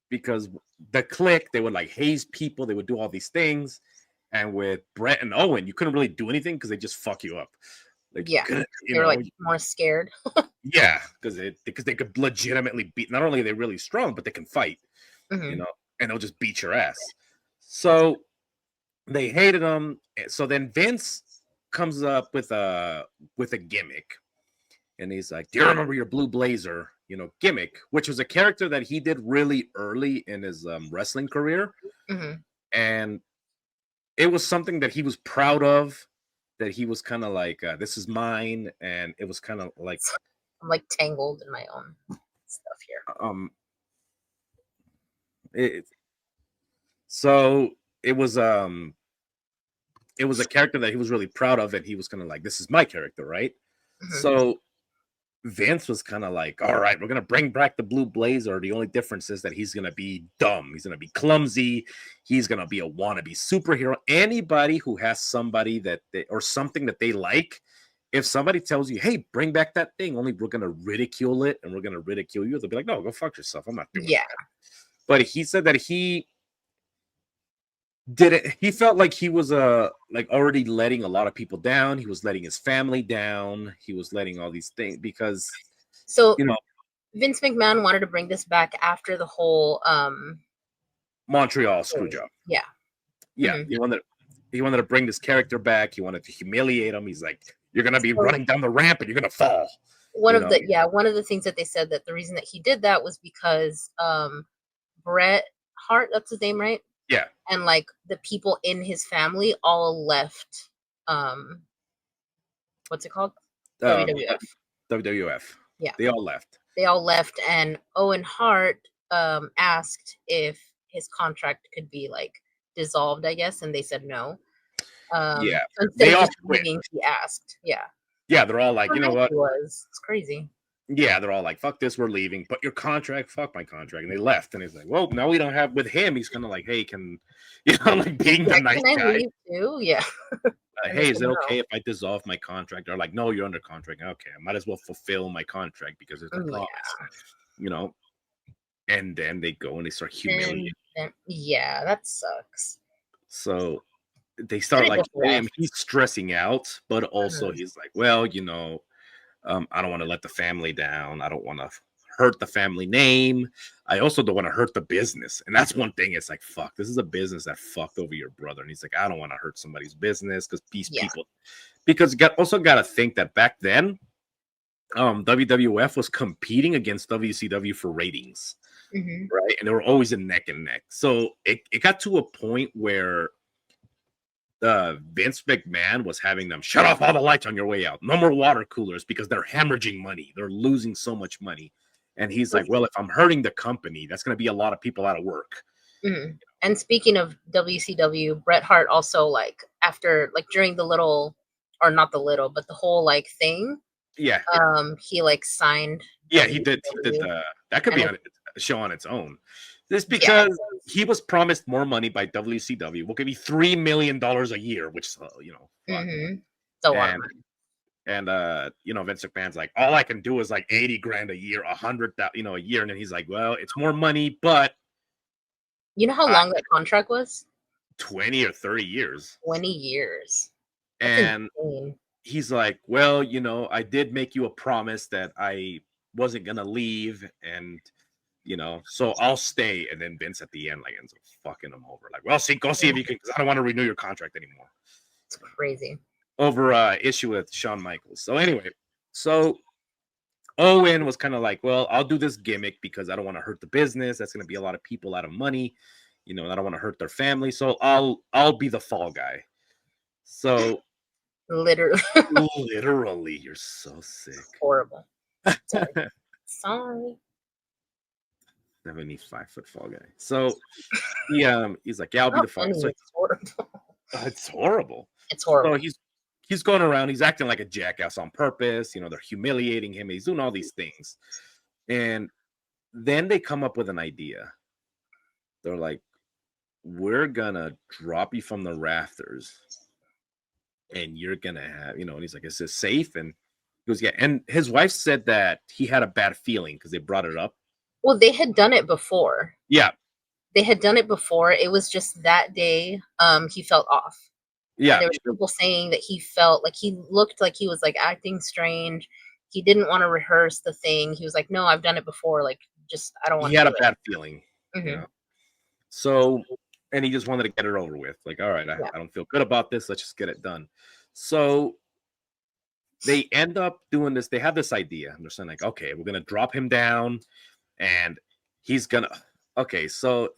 Speaker 1: because the clique, they would like haze people, they would do all these things, and with Brett and Owen, you couldn't really do anything because they just fuck you up. Like,
Speaker 2: yeah, they were like more scared.
Speaker 1: Yeah, because they could legitimately beat. Not only are they really strong, but they can fight. And they'll just beat your ass. So they hated him. So then Vince comes up with a gimmick, and he's like, "Do you remember your blue blazer?" Gimmick, which was a character that he did really early in his wrestling career, and it was something that he was proud of. That he was kind of like, "This is mine," and it was kind of like,
Speaker 2: I'm like tangled in my own stuff here.
Speaker 1: So it was a character that he was really proud of, and he was kind of like, "This is my character," right? So Vince was kind of like, all right, we're going to bring back the blue blazer. The only difference is that he's going to be dumb. He's going to be clumsy. He's going to be a wannabe superhero. Anybody who has somebody or something that they like, if somebody tells you, hey, bring back that thing, only we're going to ridicule it and we're going to ridicule you, they'll be like, no, go fuck yourself. I'm not doing that. But he said that he felt like he was already letting a lot of people down. He was letting his family down. He was letting all these things because
Speaker 2: Vince McMahon wanted to bring this back after the whole
Speaker 1: Montreal screw job.
Speaker 2: Yeah.
Speaker 1: He wanted to bring this character back. He wanted to humiliate him. He's like, you're gonna be running down the ramp and you're gonna fall.
Speaker 2: One of the things that they said that the reason that he did that was because Bret Hart, that's his name, right?
Speaker 1: Yeah.
Speaker 2: And like the people in his family all left what's it called?
Speaker 1: WWF. Yeah. They all left.
Speaker 2: And Owen Hart asked if his contract could be like dissolved, I guess, and they said no.
Speaker 1: They all quit.
Speaker 2: He asked. Yeah.
Speaker 1: Yeah, they're all like, you know what?
Speaker 2: It's crazy.
Speaker 1: Yeah, they're all like, fuck this, we're leaving. But your contract, fuck my contract. And they left. And he's like, well, now we don't have with him. He's kind of like, hey, like being the nice guy.
Speaker 2: Leave too? Yeah.
Speaker 1: Hey, is it okay if I dissolve my contract? They're like, no, you're under contract. Okay, I might as well fulfill my contract because it's a promise. And then they go and they start humiliating.
Speaker 2: Yeah, that sucks.
Speaker 1: So they start like, damn, he's stressing out, but also he's like, well, I don't want to let the family down. I don't want to hurt the family name. I also don't want to hurt the business. And that's one thing. It's like, fuck, this is a business that fucked over your brother. And he's like, I don't want to hurt somebody's business because you also got to think that back then, WWF was competing against WCW for ratings, right? And they were always in neck and neck. So it got to a point where Vince McMahon was having them shut off all the lights on your way out. No more water coolers because they're hemorrhaging money. They're losing so much money. And he's like, well, if I'm hurting the company, that's going to be a lot of people out of work.
Speaker 2: And speaking of WCW, Bret Hart also during the little, or not the little, but the whole thing.
Speaker 1: Yeah.
Speaker 2: He signed.
Speaker 1: Yeah, he did. That could be a show on its own. This because he was promised more money by WCW. We'll give you $3 million a year, which is
Speaker 2: it's a lot of money.
Speaker 1: And Vince McMahon's like, all I can do is like $80,000 a year, $100,000 a year, and then he's like, well, it's more money, but
Speaker 2: you know how long that contract was?
Speaker 1: 20 or 30 years.
Speaker 2: 20 years.
Speaker 1: That's insane. He's like, well, I did make you a promise that I wasn't gonna leave, and So I'll stay. And then Vince at the end like ends up fucking him over. Like, well, go see if you can, because I don't want to renew your contract anymore.
Speaker 2: It's crazy.
Speaker 1: Over issue with Shawn Michaels. So anyway, so Owen was kind of like, well, I'll do this gimmick because I don't want to hurt the business. That's going to be a lot of people out of money, and I don't want to hurt their family. So I'll be the fall guy. So literally, you're so sick.
Speaker 2: It's horrible. Sorry.
Speaker 1: 75-foot fall guy. So he's like, yeah, I'll be the fall. So
Speaker 2: it's horrible.
Speaker 1: It's horrible.
Speaker 2: It's horrible.
Speaker 1: So he's going around. He's acting like a jackass on purpose. They're humiliating him. He's doing all these things, and then they come up with an idea. They're like, we're gonna drop you from the rafters, and you're gonna have, and he's like, is this safe? And he goes, yeah. And his wife said that he had a bad feeling because they brought it up.
Speaker 2: Well, they had done it before.
Speaker 1: Yeah.
Speaker 2: They had done it before. It was just that day, he felt off.
Speaker 1: Yeah.
Speaker 2: And there were people saying that he felt like he looked like he was like acting strange. He didn't want to rehearse the thing. He was like, no, I've done it before. Like, just, I don't want to.
Speaker 1: He had a bad feeling. So, and he just wanted to get it over with. Like, all right, I don't feel good about this. Let's just get it done. So they end up doing this. They have this idea. And they're saying like, okay, we're going to drop him down and he's going to, okay. So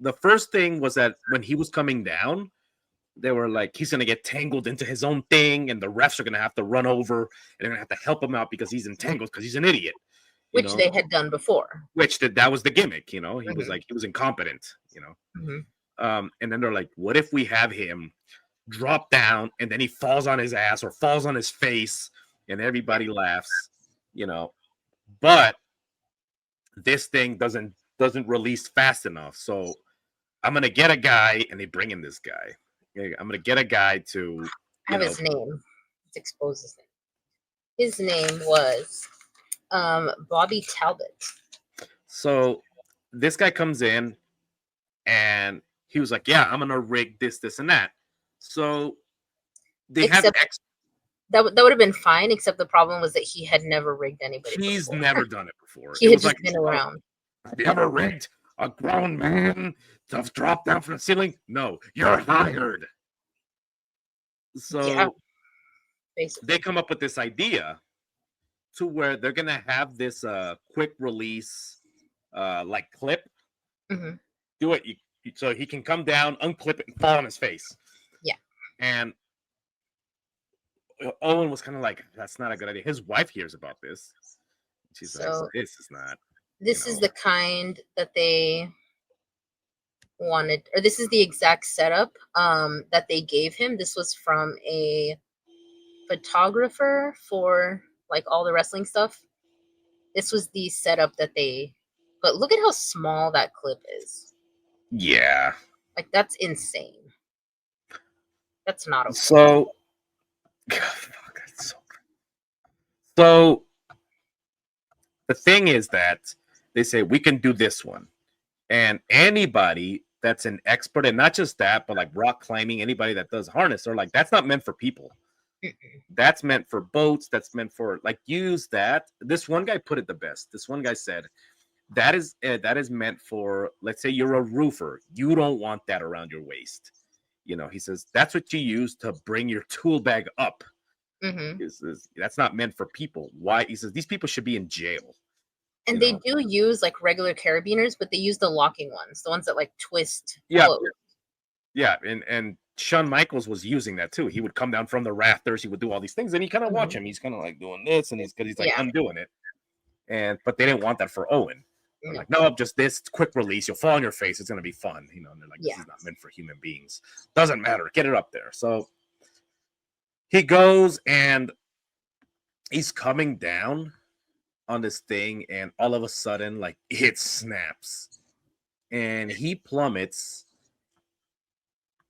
Speaker 1: the first thing was that when he was coming down, they were like, he's going to get tangled into his own thing and the refs are going to have to run over and they're going to have to help him out because he's entangled because he's an idiot.
Speaker 2: Which they had done before.
Speaker 1: Which that was the gimmick, he was like, he was incompetent, and then they're like, what if we have him drop down and then he falls on his ass or falls on his face and everybody laughs, but this thing doesn't release fast enough. So I'm going to get a guy, and they bring in this guy. I'm going to get a guy to
Speaker 2: have his name. Let's expose his name. His name was Bobby Talbot. So
Speaker 1: this guy comes in and he was like, yeah, I'm gonna rig this and that. So they that
Speaker 2: would have been fine, except the problem was that he had never rigged anybody.
Speaker 1: He's never done it before.
Speaker 2: He had just been around.
Speaker 1: Have you ever rigged a grown man to drop down from the ceiling? No, you're hired. So they come up with this idea to where they're gonna have this quick release like clip. Do it so he can come down, unclip it, and fall on his face.
Speaker 2: Yeah.
Speaker 1: And Owen was kind of like, that's not a good idea. His wife hears about this. She's like, this is not.
Speaker 2: This is the kind that they wanted, or this is the exact setup that they gave him. This was from a photographer for like all the wrestling stuff. This was the setup that but look at how small that clip is.
Speaker 1: Yeah.
Speaker 2: Like, that's insane. That's not okay.
Speaker 1: So, so the thing is that they say we can do this one, and anybody that's an expert, and not just that, but like rock climbing, anybody that does harness, they're like, that's not meant for people. That's meant for boats. That's meant for like, use that. This one guy put it the best. This one guy said, that is meant for, let's say you're a roofer. You don't want that around your waist. He says, that's what you use to bring your tool bag up. That's not meant for people. Why? He says, these people should be in jail.
Speaker 2: And they do use like regular carabiners, but they use the locking ones, the ones that like twist.
Speaker 1: Yeah. Yeah. And Shawn Michaels was using that too. He would come down from the rafters. He would do all these things, and you kind of watch him. He's kind of like doing this, and he's like undoing it. But they didn't want that for Owen. They're like, no, just this quick release. You'll fall on your face. It's gonna be fun, And they're like, this is not meant for human beings. Doesn't matter. Get it up there. So he goes and he's coming down on this thing, and all of a sudden, like, it snaps, and he plummets.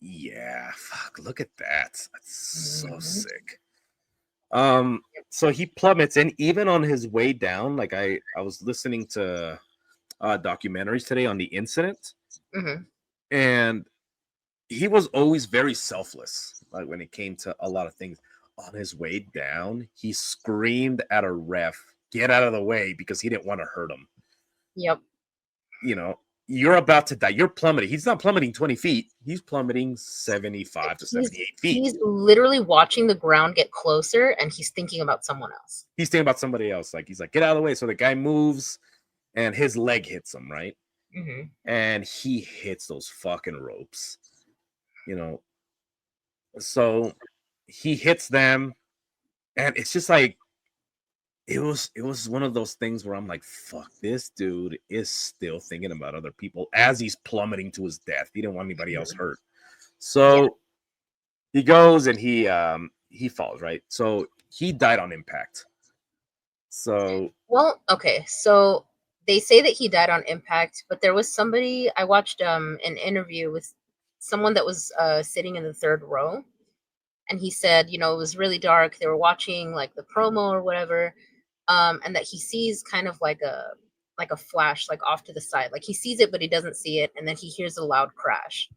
Speaker 1: Yeah, fuck, look at that. That's so sick. So he plummets, and even on his way down, like I was listening to documentaries today on the incident, and he was always very selfless, like when it came to a lot of things. On his way down, he screamed at a ref, get out of the way, because he didn't want to hurt him.
Speaker 2: Yep.
Speaker 1: you're about to die. You're plummeting. He's not plummeting 20 feet. He's plummeting 75 to 78 feet.
Speaker 2: He's literally watching the ground get closer, and he's thinking about someone else.
Speaker 1: He's thinking about somebody else. Like, he's like, get out of the way. So the guy moves, and his leg hits him, right?
Speaker 2: Mm-hmm.
Speaker 1: And he hits those fucking ropes. So he hits them, and it's just like, it was one of those things where I'm like, fuck, this dude is still thinking about other people as he's plummeting to his death. He didn't want anybody else hurt. So he goes and he falls, right? So he died on impact. So
Speaker 2: okay. So they say that he died on impact, but there was somebody, I watched an interview with someone that was sitting in the third row, and he said, it was really dark. They were watching like the promo or whatever. And that he sees kind of like a flash, like off to the side. Like he sees it, but he doesn't see it. And then he hears a loud crash.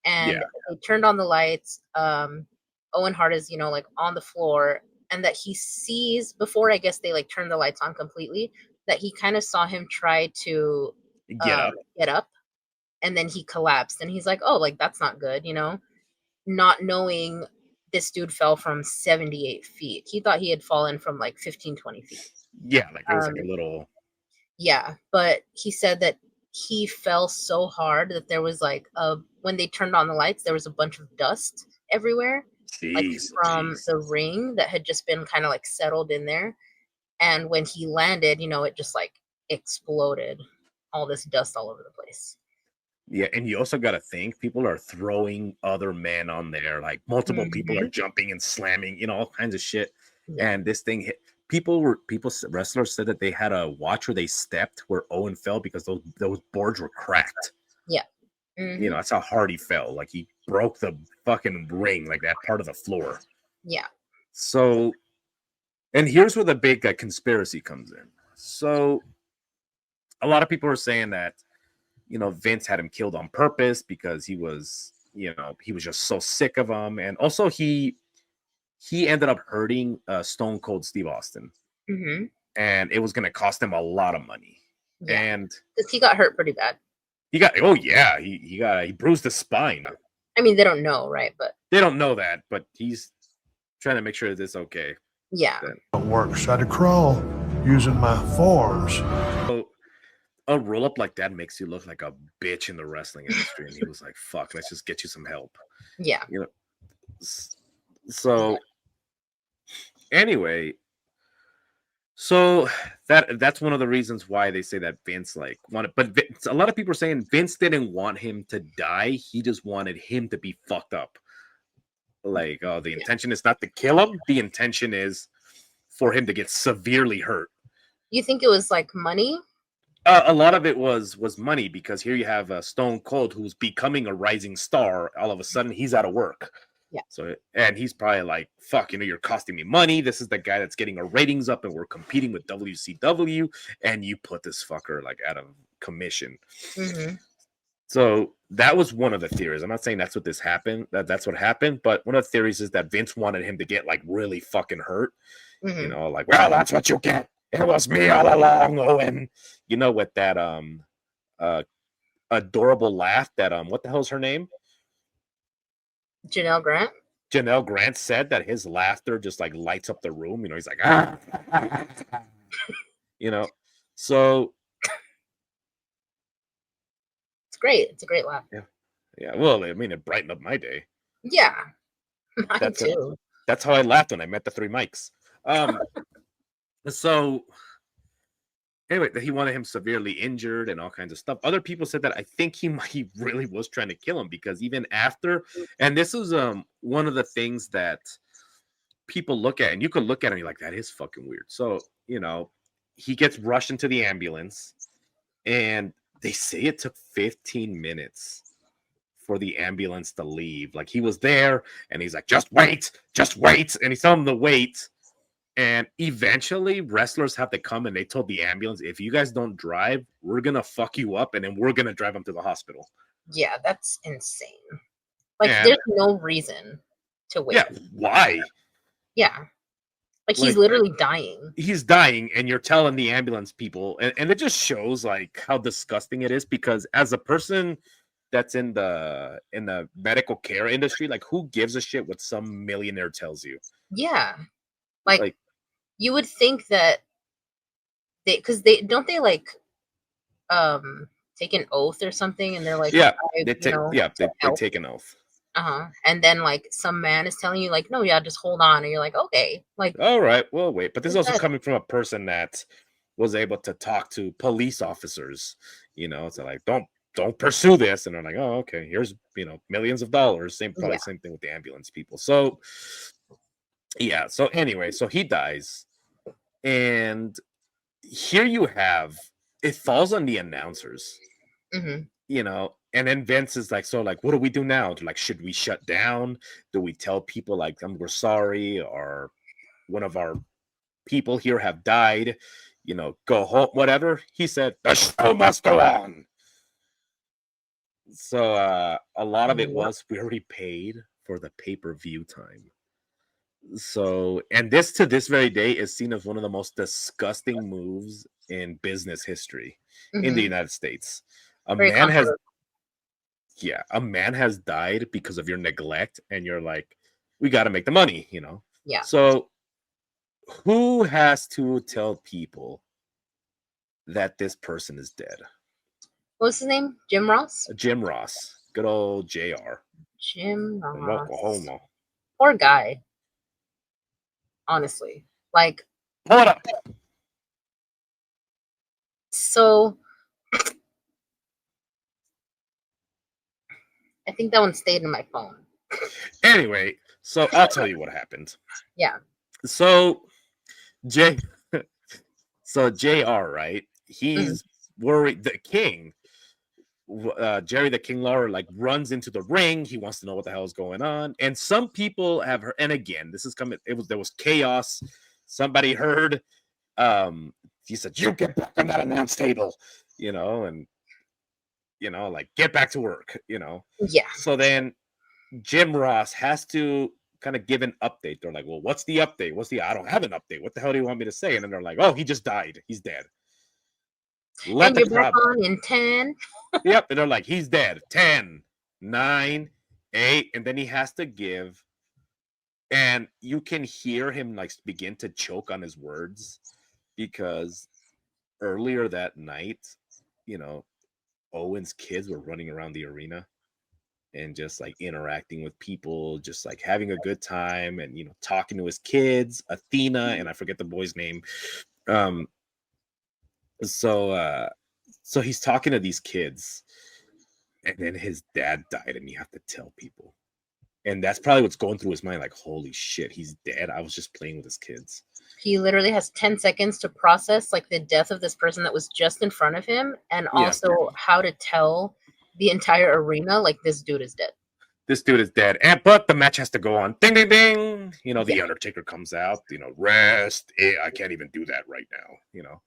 Speaker 2: And they turned on the lights. Owen Hart is, like on the floor. And that he sees, before I guess they like turned the lights on completely, that he kind of saw him try to get up. And then he collapsed. And he's like, oh, like that's not good, not knowing this dude fell from 78 feet. He thought he had fallen from like 15, 20 feet.
Speaker 1: Yeah, like it was like a little.
Speaker 2: Yeah, but he said that he fell so hard that there was like when they turned on the lights, there was a bunch of dust everywhere, like from the ring that had just been kind of like settled in there. And when he landed, it just like exploded, all this dust all over the place.
Speaker 1: Yeah, and you also got to think people are throwing other men on there, like multiple people are jumping and slamming, all kinds of shit. Yeah. And this thing hit. Wrestlers said that they had a watch where they stepped where Owen fell because those boards were cracked.
Speaker 2: Yeah.
Speaker 1: Mm-hmm. That's how hard he fell. Like he broke the fucking ring, like that part of the floor.
Speaker 2: Yeah.
Speaker 1: So, and here's where the big conspiracy comes in. So, a lot of people are saying that Vince had him killed on purpose because he was just so sick of him. And also he ended up hurting Stone Cold Steve Austin.
Speaker 2: Mm-hmm.
Speaker 1: And it was going to cost him a lot of money. Yeah. And
Speaker 2: because he got hurt pretty bad.
Speaker 1: He bruised his spine.
Speaker 2: I mean, they don't know, right? But
Speaker 1: they don't know that, but he's trying to make sure that it's okay.
Speaker 2: Yeah.
Speaker 3: It works. I had to crawl using my forearms.
Speaker 1: So, a roll up like that makes you look like a bitch in the wrestling industry. And he was like, fuck, let's just get you some help.
Speaker 2: Yeah.
Speaker 1: So anyway, so that's one of the reasons why they say that Vince wanted, but a lot of people are saying Vince didn't want him to die. He just wanted him to be fucked up. Like, the intention is not to kill him. The intention is for him to get severely hurt.
Speaker 2: You think it was like money?
Speaker 1: A lot of it was money, because here you have Stone Cold, who's becoming a rising star. All of a sudden, he's out of work.
Speaker 2: Yeah.
Speaker 1: So, and he's probably like, "Fuck, you're costing me money. This is the guy that's getting our ratings up, and we're competing with WCW, and you put this fucker like out of commission."
Speaker 2: Mm-hmm.
Speaker 1: So that was one of the theories. I'm not saying that's what happened. That's what happened, but one of the theories is that Vince wanted him to get like really fucking hurt.
Speaker 2: Mm-hmm.
Speaker 1: Like, well, that's what you get. It was me all along, Owen. With that adorable laugh that what the hell's her name?
Speaker 2: Janelle Grant.
Speaker 1: Janelle Grant said that his laughter just like lights up the room. He's like, so
Speaker 2: it's great. It's a great laugh.
Speaker 1: Yeah. Well, I mean, it brightened up my day.
Speaker 2: Yeah, mine too.
Speaker 1: That's how I laughed when I met the three mics. So anyway, he wanted him severely injured and all kinds of stuff. Other people said that I think he really was trying to kill him, because even after, and this is one of the things that people look at, and you can look at it and you're like, that is fucking weird. So, he gets rushed into the ambulance, and they say it took 15 minutes for the ambulance to leave. Like, he was there and he's like, just wait. And he's telling them to wait. And eventually wrestlers have to come, and they told the ambulance, if you guys don't drive, we're going to fuck you up, and then we're going to drive them to the hospital.
Speaker 2: Yeah, that's insane. Like, there's no reason to wait.
Speaker 1: Yeah, why?
Speaker 2: Yeah. Like he's literally dying.
Speaker 1: He's dying, and you're telling the ambulance people, and it just shows like how disgusting it is, because as a person that's in the medical care industry, like who gives a shit what some millionaire tells you?
Speaker 2: Yeah. Like you would think that because they take an oath or something, and they're like,
Speaker 1: they take an oath.
Speaker 2: And then like some man is telling you like, no, yeah, just hold on, and you're like, okay, like,
Speaker 1: all right, well, wait, but this is also coming from a person that was able to talk to police officers, so like, don't pursue this, and they're like, oh, okay, here's millions of dollars. Same thing with the ambulance people. So yeah, so anyway, so he dies, and here you have it falls on the announcers. And then Vince is like, so like, what do we do now? Like, should we shut down? Do we tell people like, we're sorry, or one of our people here have died, go home, whatever? He said, the show must go on. So a lot of it was, we already paid for the pay-per-view time. So, and this to this very day is seen as one of the most disgusting moves in business history in the United States. A man has died because of your neglect, and you're like, we got to make the money,
Speaker 2: Yeah.
Speaker 1: So who has to tell people that this person is dead?
Speaker 2: What's his name? Jim Ross?
Speaker 1: Jim Ross. Good old JR.
Speaker 2: Jim Ross.
Speaker 1: From Oklahoma.
Speaker 2: Poor guy. Honestly. Like,
Speaker 1: pull it up.
Speaker 2: So I think that one stayed in my phone.
Speaker 1: Anyway, so I'll tell you what happened.
Speaker 2: Yeah.
Speaker 1: So JR, right? He's worried. The king, Jerry the King Lawler, like runs into the ring. He wants to know what the hell is going on. And some people have heard, and again, this is coming. There was chaos. Somebody heard. He said, "You get back on that announce table," and like, get back to work,
Speaker 2: Yeah.
Speaker 1: So then Jim Ross has to kind of give an update. They're like, well, what's the update? I don't have an update. What the hell do you want me to say? And then they're like, oh, he just died. He's dead.
Speaker 2: And you're back on in 10.
Speaker 1: Yep. And they're like, he's dead. 10, 9, 8. And then he has to give. And you can hear him like begin to choke on his words, because earlier that night, Owen's kids were running around the arena and just like interacting with people, just like having a good time, and talking to his kids, Athena, and I forget the boy's name. So he's talking to these kids, and then his dad died, and you have to tell people. And that's probably what's going through his mind, like, holy shit, he's dead. I was just playing with his kids.
Speaker 2: He literally has 10 seconds to process like the death of this person that was just in front of him, and also how to tell the entire arena like, this dude is dead.
Speaker 1: This dude is dead. But the match has to go on. Ding, ding, ding. The Undertaker comes out, rest. I can't even do that right now,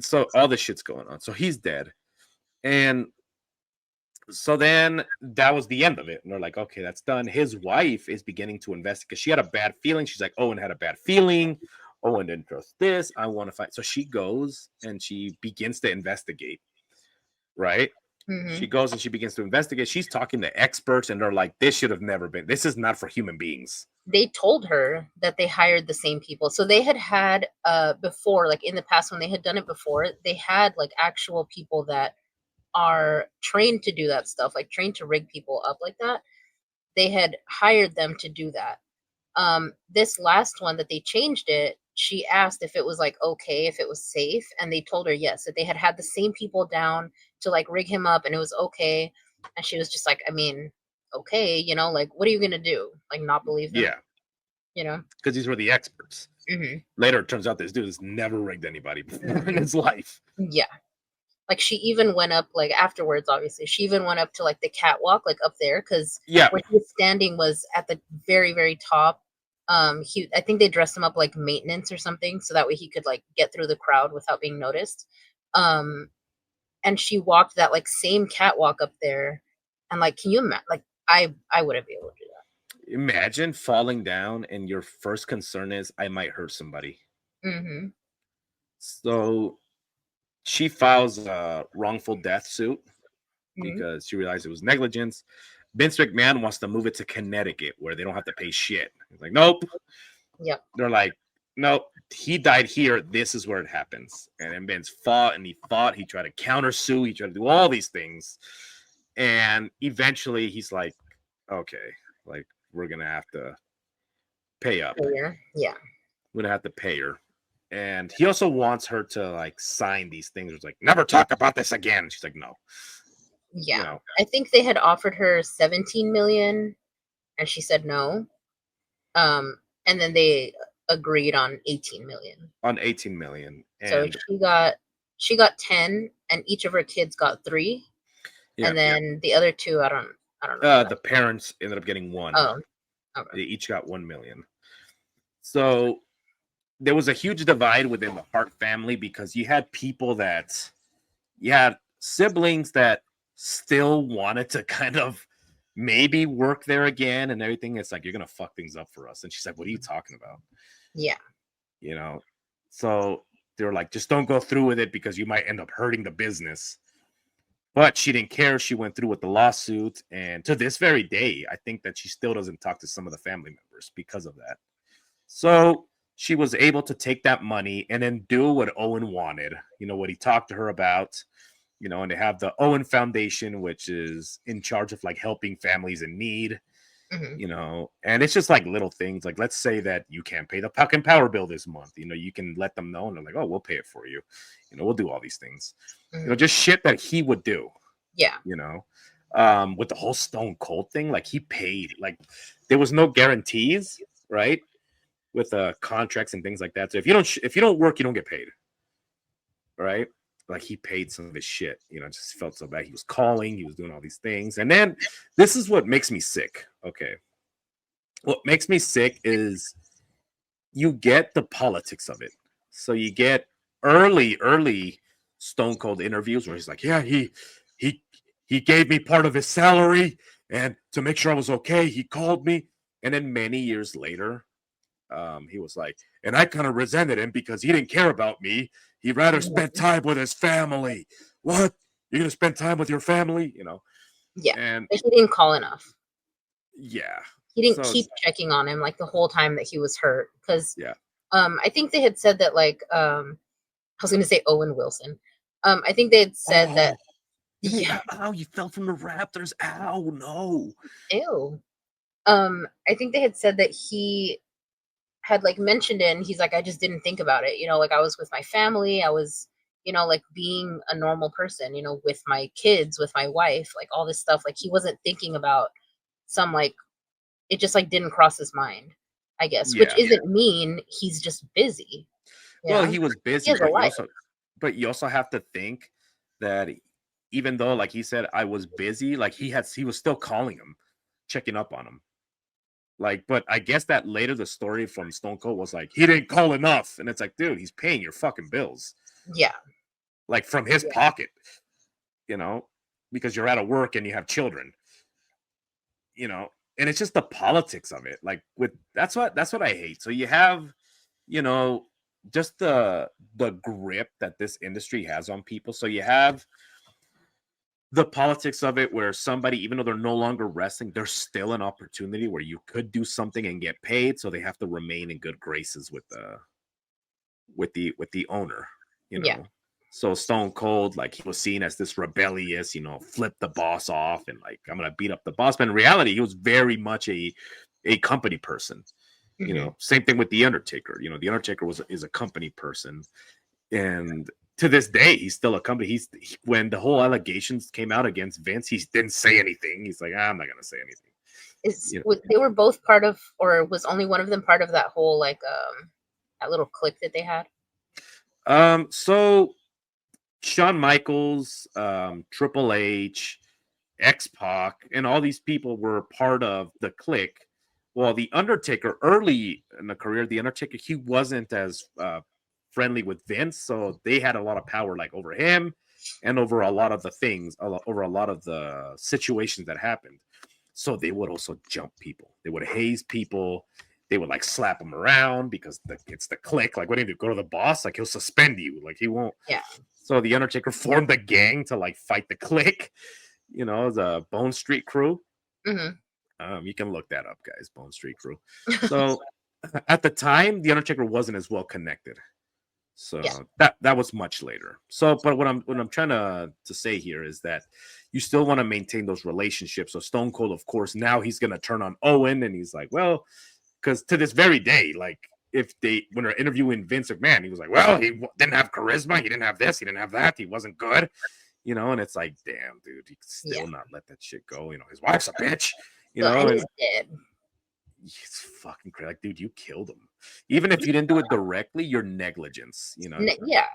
Speaker 1: So all this shit's going on. So he's dead. And so then that was the end of it. And they're like, okay, that's done. His wife is beginning to investigate because she had a bad feeling. She's like, Owen had a bad feeling. Owen didn't trust this. I want to fight. So she goes and she begins to investigate. Right? She goes and she begins to investigate. She's talking to experts, and they're like, this should have never been. This is not for human beings.
Speaker 2: They told her that they hired the same people. So they had before, like in the past when they had done it before, they had like actual people that are trained to do that stuff, like trained to rig people up like that. They had hired them to do that. This last one that they changed it, she asked if it was like okay, if it was safe, and they told her yes, that they had the same people down to like rig him up, and it was okay. And she was just like, I mean, okay, like, what are you gonna do? Like, not believe them?
Speaker 1: Yeah, because these were the experts. Later, it turns out this dude has never rigged anybody before in his life.
Speaker 2: Yeah. Like, she even went up, like, afterwards, obviously, she even went up to, like, the catwalk, like, up there, because where he was standing was at the very, very top. I think they dressed him up like maintenance or something, so that way he could, like, get through the crowd without being noticed. And she walked that, like, same catwalk up there, and, like, can you imagine? Like, I wouldn't be able to do that.
Speaker 1: Imagine falling down and your first concern is I might hurt somebody.
Speaker 2: Mm-hmm.
Speaker 1: So she files a wrongful death suit
Speaker 2: Mm-hmm.
Speaker 1: because she realized it was negligence. Vince McMahon wants to move it to Connecticut where they don't have to pay shit. He's like, nope.
Speaker 2: Yep.
Speaker 1: They're like, nope. He died here. This is where it happens. And then Vince fought and he fought. He tried to countersue. He tried to do all these things. And eventually he's like, okay, like we're going to have to pay up.
Speaker 2: Yeah.
Speaker 1: We're going to have to pay her. And he also wants her to like sign these things. It's like, never talk about this again. She's like, no.
Speaker 2: Yeah.
Speaker 1: You know.
Speaker 2: I think they had offered her 17 million and she said no. And then they agreed on 18 million.
Speaker 1: On 18 million.
Speaker 2: And so she got 10 and each of her kids got 3. Yeah, and then the other 2, I don't know.
Speaker 1: The parents ended up getting 1.
Speaker 2: Oh. Okay.
Speaker 1: They each got 1 million. So there was a huge divide within the Hart family because you had siblings that still wanted to kind of maybe work there again and everything. It's like, you're going to fuck things up for us. And she's like, what are you talking about?
Speaker 2: Yeah.
Speaker 1: You know, so they were like, just don't go through with it because you might end up hurting the business. But she didn't care. She went through with the lawsuit. And to this very day, I think that she still doesn't talk to some of the family members because of that. So she was able to take that money and then do what Owen wanted, what he talked to her about, and they have the Owen Foundation, which is in charge of like helping families in need, and it's just like little things. Like, let's say that you can't pay the fucking power bill this month. You can let them know and they're like, oh, we'll pay it for you. We'll do all these things, just shit that he would do.
Speaker 2: Yeah.
Speaker 1: With the whole Stone Cold thing, like he paid, like there was no guarantees, right? With contracts and things like that. So if you don't work, you don't get paid. Right? Like he paid some of his shit. Just felt so bad. He was calling, he was doing all these things. And then this is what makes me sick. Okay. What makes me sick is you get the politics of it. So you get early Stone Cold interviews where he's like, yeah, he gave me part of his salary and to make sure I was okay, he called me. And then many years later, he was like, and I kind of resented him because he didn't care about me. He'd rather spend time with his family. What? You're going to spend time with your family?
Speaker 2: Yeah.
Speaker 1: And
Speaker 2: but he didn't call enough.
Speaker 1: Yeah.
Speaker 2: He didn't keep checking on him like the whole time that he was hurt. Because I think they had said that like, I was going to say Owen Wilson. I think they had said that.
Speaker 1: Yeah. Ow, you fell from the Raptors. Ow, no.
Speaker 2: Ew. I think they had said that he had like mentioned it and he's like, I just didn't think about it. Like I was with my family. I was, like being a normal person, with my kids, with my wife, like all this stuff. Like he wasn't thinking about some, like, it just like didn't cross his mind, I guess, which isn't mean. He's just busy.
Speaker 1: Well, he was busy, but you also have to think that even though, like he said, I was busy, like he was still calling him, checking up on him. Like, but I guess that later the story from Stone Cold was like, he didn't call enough. And it's like, dude, he's paying your fucking bills.
Speaker 2: Yeah.
Speaker 1: Like from his pocket, because you're out of work and you have children, and it's just the politics of it. Like that's what I hate. So you have, just the grip that this industry has on people. So you have the politics of it where somebody, even though they're no longer wrestling, there's still an opportunity where you could do something and get paid. So they have to remain in good graces with the owner, So Stone Cold, like he was seen as this rebellious, flip the boss off and like, I'm going to beat up the boss. But in reality, he was very much a company person, same thing with The Undertaker. The Undertaker is a company person. And to this day, he's still a company. When the whole allegations came out against Vince, he didn't say anything. He's like, I'm not going to say anything.
Speaker 2: They were both part of, or was only one of them part of that whole, like, that little clique that they had?
Speaker 1: So Shawn Michaels, Triple H, X-Pac, and all these people were part of the clique. Well, The Undertaker, early in the career, The Undertaker, he wasn't as friendly with Vince, so they had a lot of power like over him and over a lot of the things, over a lot of the situations that happened. So they would also jump people. They would haze people. They would like slap them around because it's the click. Like, what do you do? Go to the boss? Like, he'll suspend you. Like, he won't.
Speaker 2: Yeah.
Speaker 1: So the Undertaker formed a gang to like fight the click. You know, the Bone Street Crew. You can look that up, guys. Bone Street Crew. So at the time, the Undertaker wasn't as well connected. So that was much later. So, but what I'm trying to say here is that you still want to maintain those relationships. So Stone Cold, of course, now he's gonna turn on Owen, and he's like, well, because to this very day, like when they're interviewing Vince McMahon, he was like, well, he didn't have charisma, he didn't have this, he didn't have that, he wasn't good, you know. And it's like, damn, dude, he could still not let that shit go. You know, his wife's a bitch, you know.
Speaker 2: And he's dead.
Speaker 1: It's fucking crazy. Like, dude, you killed him. Even if you didn't do it directly, your negligence, you know.
Speaker 2: Yeah,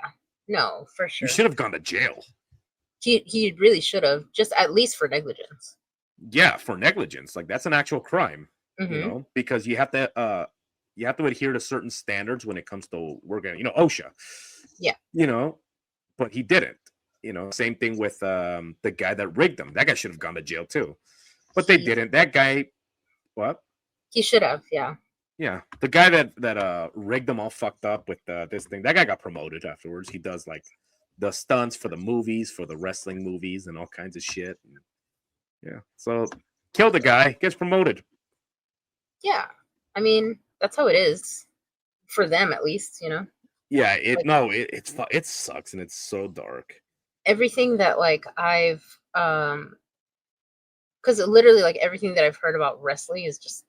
Speaker 2: no, for sure.
Speaker 1: You should have gone to jail.
Speaker 2: He really should have, just at least for negligence.
Speaker 1: Yeah, for negligence. Like, that's an actual crime, you know, because you have to adhere to certain standards when it comes to working, you know, OSHA.
Speaker 2: Yeah.
Speaker 1: You know, but he didn't. You know, same thing with the guy that rigged him. That guy should have gone to jail too. But they didn't. That guy, what?
Speaker 2: He should have, yeah.
Speaker 1: Yeah, the guy that rigged them all fucked up with this thing. That guy got promoted afterwards. He does like the stunts for the movies, for the wrestling movies, and all kinds of shit. And, yeah, so kill the guy, gets promoted.
Speaker 2: Yeah, I mean that's how it is for them, at least, you know.
Speaker 1: Yeah, it sucks and it's so dark.
Speaker 2: Everything that like I've because literally like everything that I've heard about wrestling is just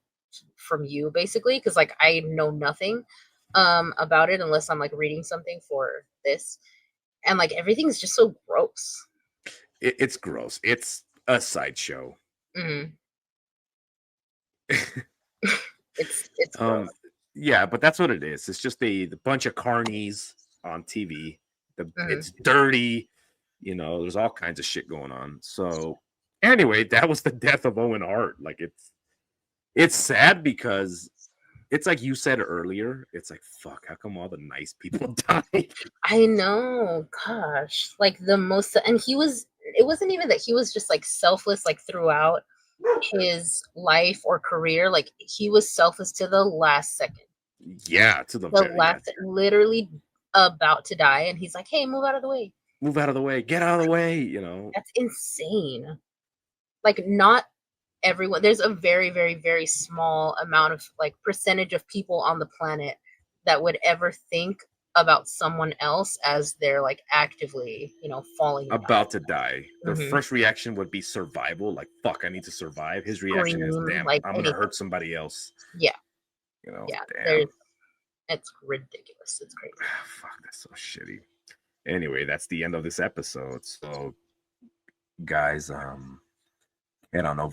Speaker 2: from you, basically, because like I know nothing about it unless I'm like reading something for this, and like everything's just so gross.
Speaker 1: It's gross. It's a sideshow.
Speaker 2: It's gross.
Speaker 1: Yeah, but that's what it is. It's just the bunch of carnies on TV. It's dirty, you know. There's all kinds of shit going on. So anyway, that was the death of Owen Hart. Like, it's sad because it's like you said earlier. It's like, fuck, how come all the nice people died?
Speaker 2: I know, gosh, like the most, and it wasn't even that he was just like selfless, like throughout his life or career. Like, he was selfless to the last second.
Speaker 1: Yeah, to the
Speaker 2: last, literally about to die, and he's like, hey, move out of the way.
Speaker 1: Move out of the way. Get out of the way, you know.
Speaker 2: That's insane. Like, not everyone, there's a very, very, very small amount of like percentage of people on the planet that would ever think about someone else as they're like actively, you know, falling
Speaker 1: about to die. Their first reaction would be survival, like, fuck, I need to survive. His reaction is, damn, like, I'm gonna hurt somebody else.
Speaker 2: Yeah,
Speaker 1: you know.
Speaker 2: Yeah,
Speaker 1: damn.
Speaker 2: It's ridiculous. It's crazy.
Speaker 1: Fuck, that's so shitty. Anyway, that's the end of this episode. So guys, I don't know,